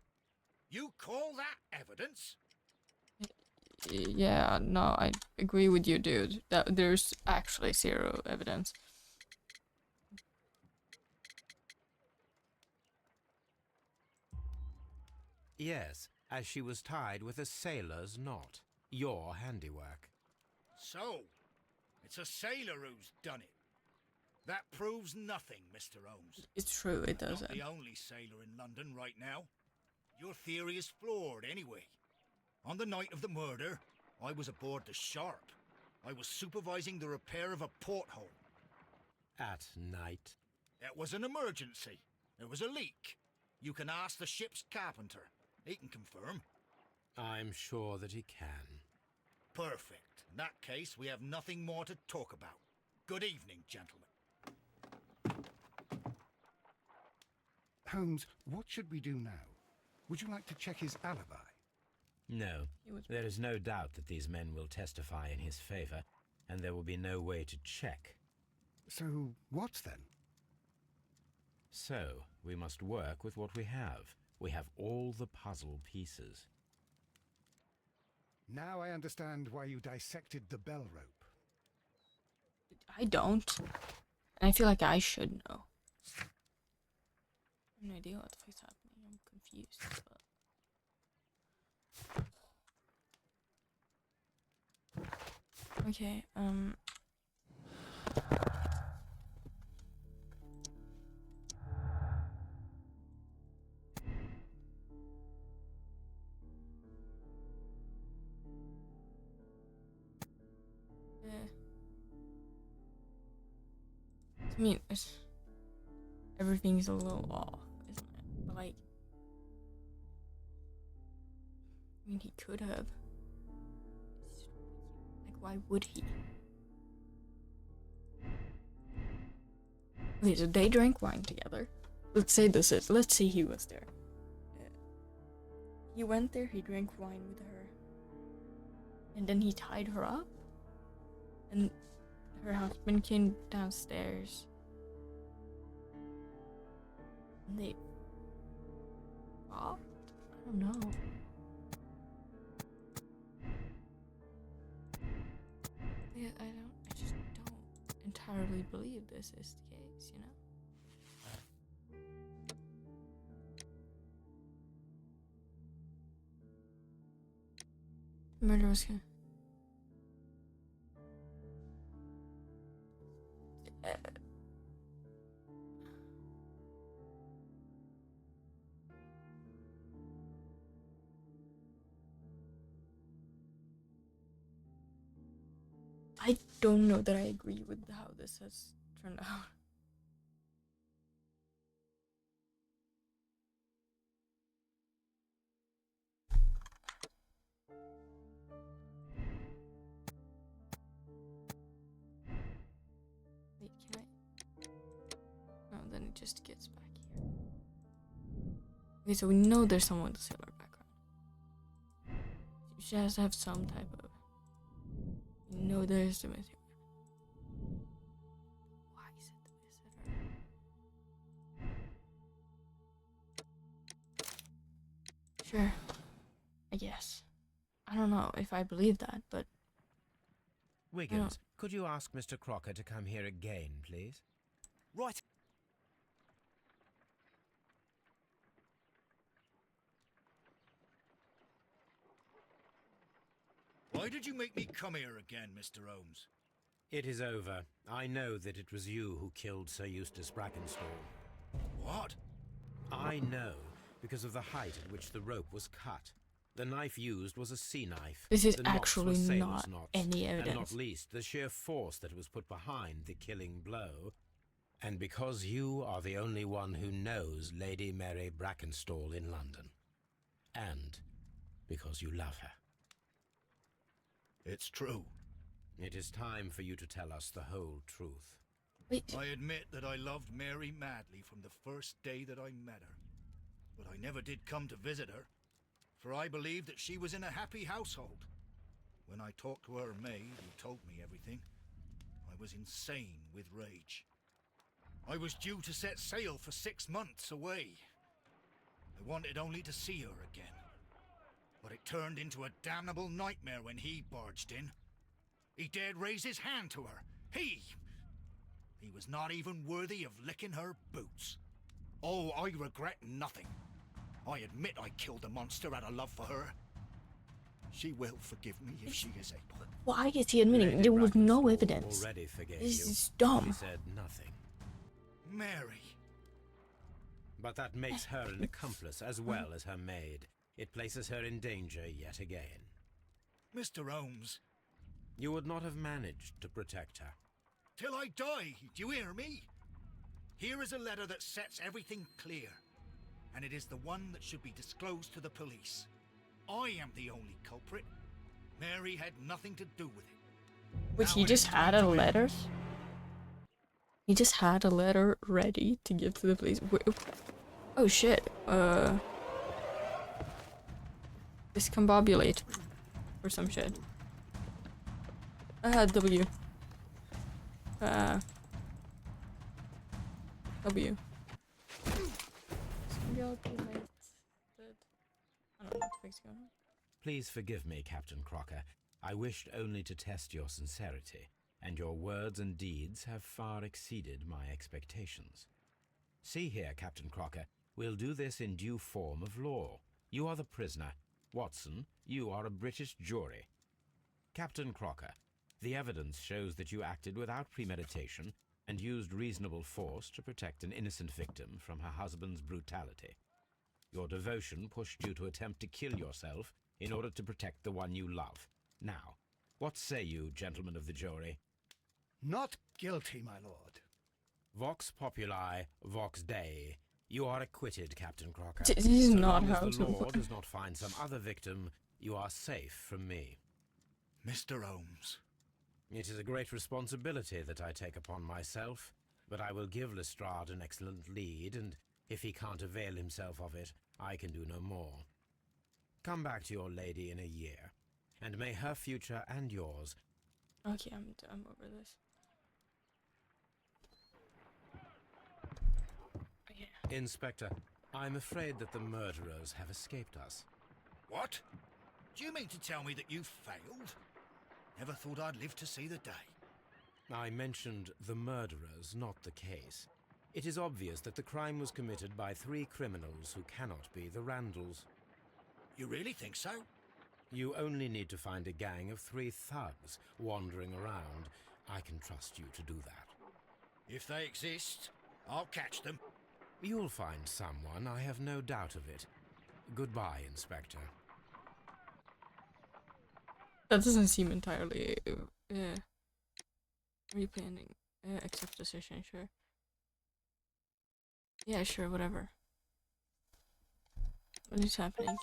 You call that evidence? Yeah, no, I agree with you, dude. That there's actually zero evidence. Yes, as she was tied with a sailor's knot. Your handiwork. So, it's a sailor who's done it. That proves nothing, Mr. Holmes. It's true, it Not doesn't. the only sailor in London right now. Your theory is flawed anyway. On the night of the murder, I was aboard the Sharp. I was supervising the repair of a porthole. At night? It was an emergency. There was a leak. You can ask the ship's carpenter. He can confirm. I'm sure that he can. Perfect. In that case, we have nothing more to talk about. Good evening, gentlemen. Holmes, what should we do now? Would you like to check his alibi? No, He was- there is no doubt that these men will testify in his favor, and there will be no way to check. So, what then? So, we must work with what we have. We have all the puzzle pieces. Now I understand why you dissected the bell rope. I don't. And I feel like I should know. I have no idea what the fuck's happening. I'm confused. But... Okay, I mean, everything's a little off, isn't it? But like, I mean, he could have. Like, why would he? Okay, so they drank wine together. Let's say let's say he was there. He went there, he drank wine with her. And then he tied her up. And her husband came downstairs. And they robbed? I don't know. Yeah, I just don't entirely believe this is the case, you know? Murder was gonna... I don't know that I agree with how this has turned out. Wait, can I? No, then it just gets back here. Okay, so we know there's someone with a sailor background. She has to have some type of... We know there's the visitor. Why is it the visitor? Sure. I guess. I don't know if I believe that, but... Wiggins, could you ask Mr. Crocker to come here again, please? Right. Why did you make me come here again, Mr. Holmes? It is over. I know that it was you who killed Sir Eustace Brackenstall. What? I know, because of the height at which the rope was cut. The knife used was a sea knife. This is The knots actually were sailor's not knots, any and not evidence. least the sheer force that was put behind the killing blow. And because you are the only one who knows Lady Mary Brackenstall in London. And because you love her. It's true. It is time for you to tell us the whole truth. Wait, I admit that I loved Mary madly from the first day that I met her. But I never did come to visit her, for I believed that she was in a happy household. When I talked to her maid, who told me everything, I was insane with rage. I was due to set sail for 6 months away. I wanted only to see her again. But it turned into a damnable nightmare when he barged in. He dared raise his hand to her. He was not even worthy of licking her boots. Oh, I regret nothing. I admit I killed the monster out of love for her. She will forgive me if she is able. why is he admitting Lady there was no Brackenstall evidence? already forgave This you. is dumb. She said nothing. Mary. But that makes her an accomplice as well as her maid. It places her in danger yet again. Mr. Holmes. You would not have managed to protect her. Till I die, do you hear me? Here is a letter that sets everything clear. And it is the one that should be disclosed to the police. I am the only culprit. Mary had nothing to do with it. Wait, Now he it just is had time a to end letter? this. He just had a letter ready to give to the police. Oh shit. Discombobulate. Or some shit. W. W. Discombobulate. I don't know what the fuck's going on. Please forgive me, Captain Crocker. I wished only to test your sincerity, and your words and deeds have far exceeded my expectations. See here, Captain Crocker, we'll do this in due form of law. You are the prisoner. Watson, you are a British jury. Captain Crocker, The evidence shows that you acted without premeditation and used reasonable force to protect an innocent victim from her husband's brutality. Your devotion pushed you to attempt to kill yourself in order to protect the one you love. Now, what say you, gentlemen of the jury? Not guilty, my lord. Vox populi, vox dei. You are acquitted, Captain Crocker. This is So not long how as the to law work. does not find some other victim, you are safe from me. Mr. Holmes. It is a great responsibility that I take upon myself, but I will give Lestrade an excellent lead, and if he can't avail himself of it, I can do no more. Come back to your lady in a year, and may her future and yours... Okay, I'm over this. Okay. Inspector, I'm afraid that the murderers have escaped us. What? Do you mean to tell me that you failed? Never thought I'd live to see the day. I mentioned the murderers, not the case. It is obvious that the crime was committed by 3 criminals who cannot be the Randalls. You really think so? You only need to find a gang of 3 thugs wandering around. I can trust you to do that. If they exist, I'll catch them. You'll find someone, I have no doubt of it. Goodbye, Inspector. That doesn't seem entirely replanning. Accept decision, sure. Yeah, sure, whatever. What is happening?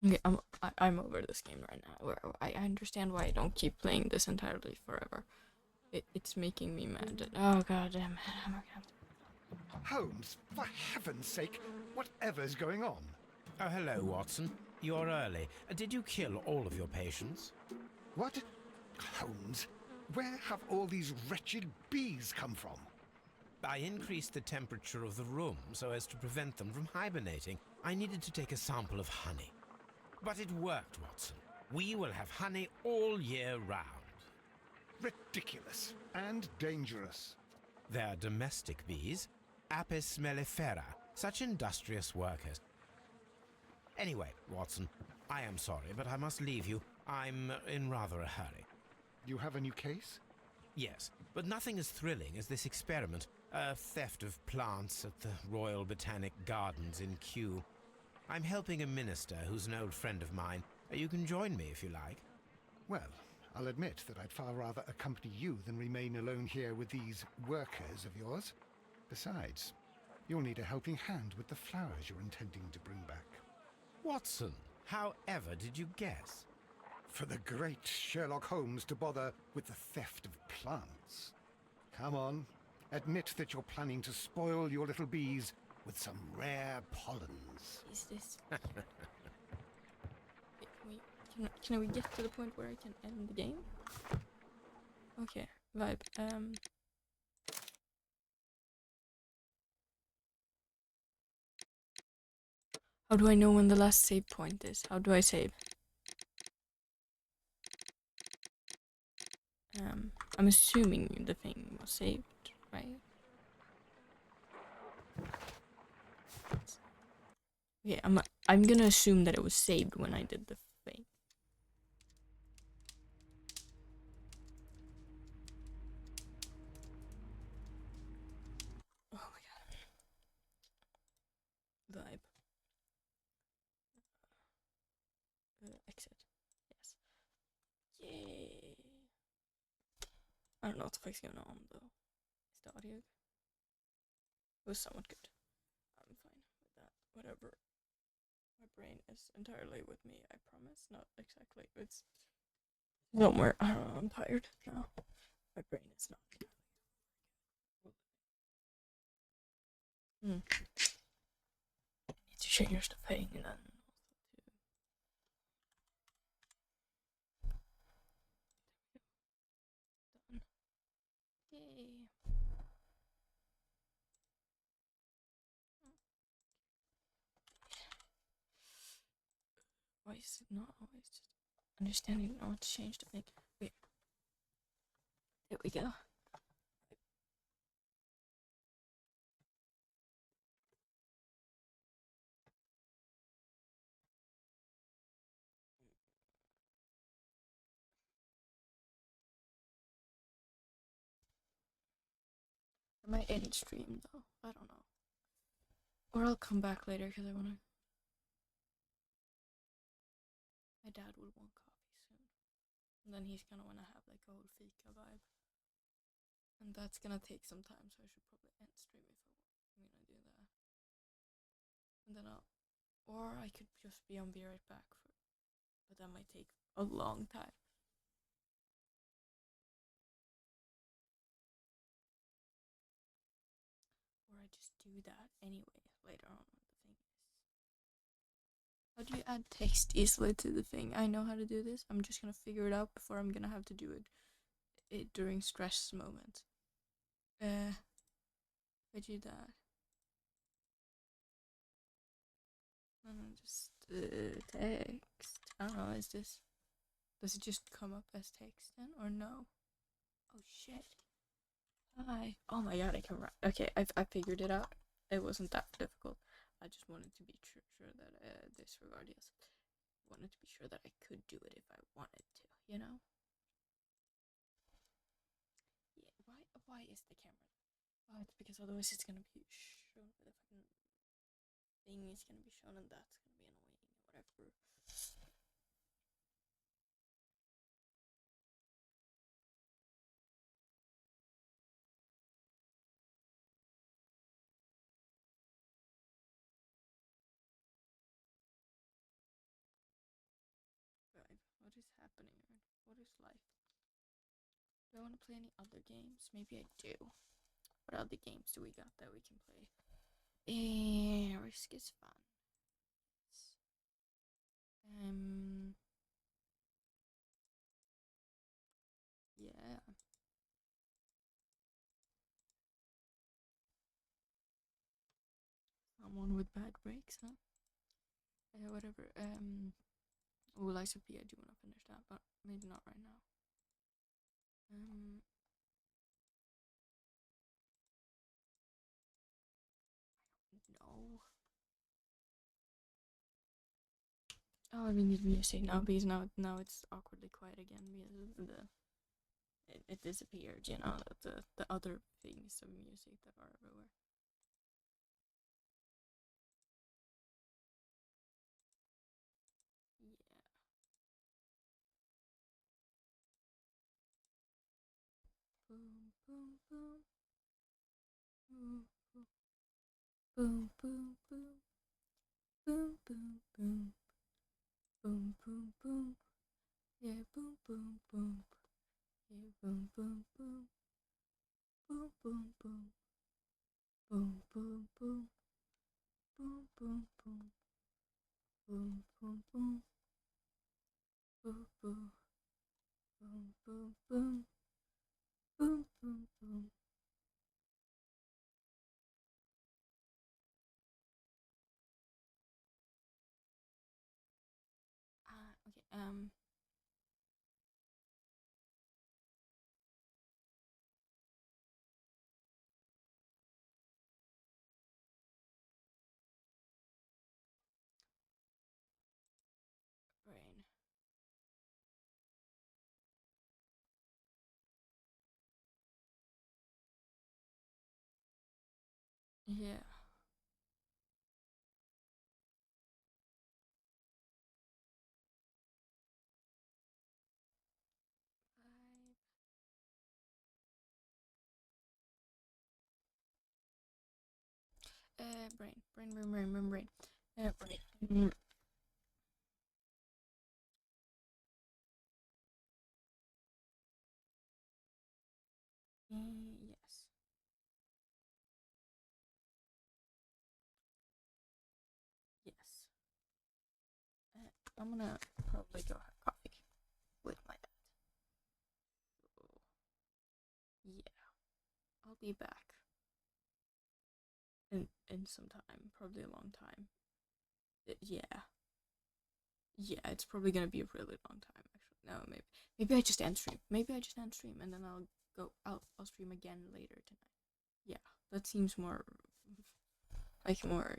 Okay, I'm over this game right now. Where I understand why I don't keep playing this entirely forever. It's making me mad. Oh god damn it! I'm gonna have to... Holmes, for heaven's sake, whatever's going on? Oh, hello, Watson. You're early. Did you kill all of your patients? What? Holmes, where have all these wretched bees come from? I increased the temperature of the room so as to prevent them from hibernating. I needed to take a sample of honey. But it worked, Watson. We will have honey all year round. Ridiculous and dangerous. They're domestic bees, Apis mellifera, such industrious workers. Anyway, Watson, I am sorry, but I must leave you. I'm in rather a hurry. You have a new case? Yes, but nothing as thrilling as this experiment. A theft of plants at the Royal Botanic Gardens in Kew. I'm helping a minister who's an old friend of mine. You can join me if you like. Well, I'll admit that I'd far rather accompany you than remain alone here with these workers of yours. Besides, you'll need a helping hand with the flowers you're intending to bring back. Watson, how ever did you guess? For the great Sherlock Holmes to bother with the theft of plants. Come on, admit that you're planning to spoil your little bees with some rare pollens. Is this? Can we get to the point where I can end the game? Okay, vibe. How do I know when the last save point is? How do I save? I'm assuming the thing was saved, right? Okay, I'm gonna assume that it was saved when I did the thing. Oh my god. Vibe. Exit. Yes. Yay. I don't know what the fuck's going on though. Is the audio? It was somewhat good. I'm fine with that. Whatever. My brain is entirely with me, I promise. Not exactly. It's somewhere. I don't know, I'm tired now. My brain is not. Need to change the thing and then done. Yay. Why is it not always just understanding I want to change the thing? Wait. There we go. I might end stream though. I don't know. Or I'll come back later because I want to. My dad will want coffee soon. And then he's gonna want to have like a whole fika vibe. And that's gonna take some time, so I should probably end stream if I'm gonna do that. And then or I could just be on Be Right Back but that might take a long time. Or I just do that anyway later on when the thing is. How do you add text easily to the thing? I know how to do this. I'm just gonna figure it out before I'm gonna have to do it during stress moments. I do that. Just text. I don't know. Does it just come up as text then or no? Oh shit. Hi. Oh my god, I can write. Okay, I figured it out. It wasn't that difficult. I just wanted to be sure that disregard yes. Wanted to be sure that I could do it if I wanted to, you know? Yeah, why is the camera? Oh, it's because otherwise it's gonna be shown. The fucking thing is gonna be shown, and that's gonna be annoying. Whatever. Right. What is happening? What is life? Do I want to play any other games? Maybe I do. What other games do we got that we can play? Risk is fun. Yeah. Someone with bad breaks, huh? Whatever. Oh, Lies of P, I do want to finish that, but maybe not right now. No. Oh, we need music now because now it's awkwardly quiet again because it disappeared. You know the other things of music that are everywhere. Yeah. Boom boom boom. Boom boom boom boom. Boom boom boom. Boom boom boom. Yeah, boom boom boom. Yeah, boom boom boom. Boom boom boom. Boom boom boom. Boom boom boom. Boom boom boom. Boom boom. Boom boom boom. Boom boom boom. Okay, brain. Yeah. Brain. Brain. Yes. Yes. I'm gonna probably go have coffee with my dad. So, yeah. I'll be back in some time, probably a long time. Yeah. Yeah, it's probably gonna be a really long time actually. No, maybe I just end stream. Maybe I just end stream and then I'll stream again later tonight. Yeah, that seems more like more,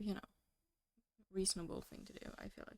reasonable thing to do, I feel like.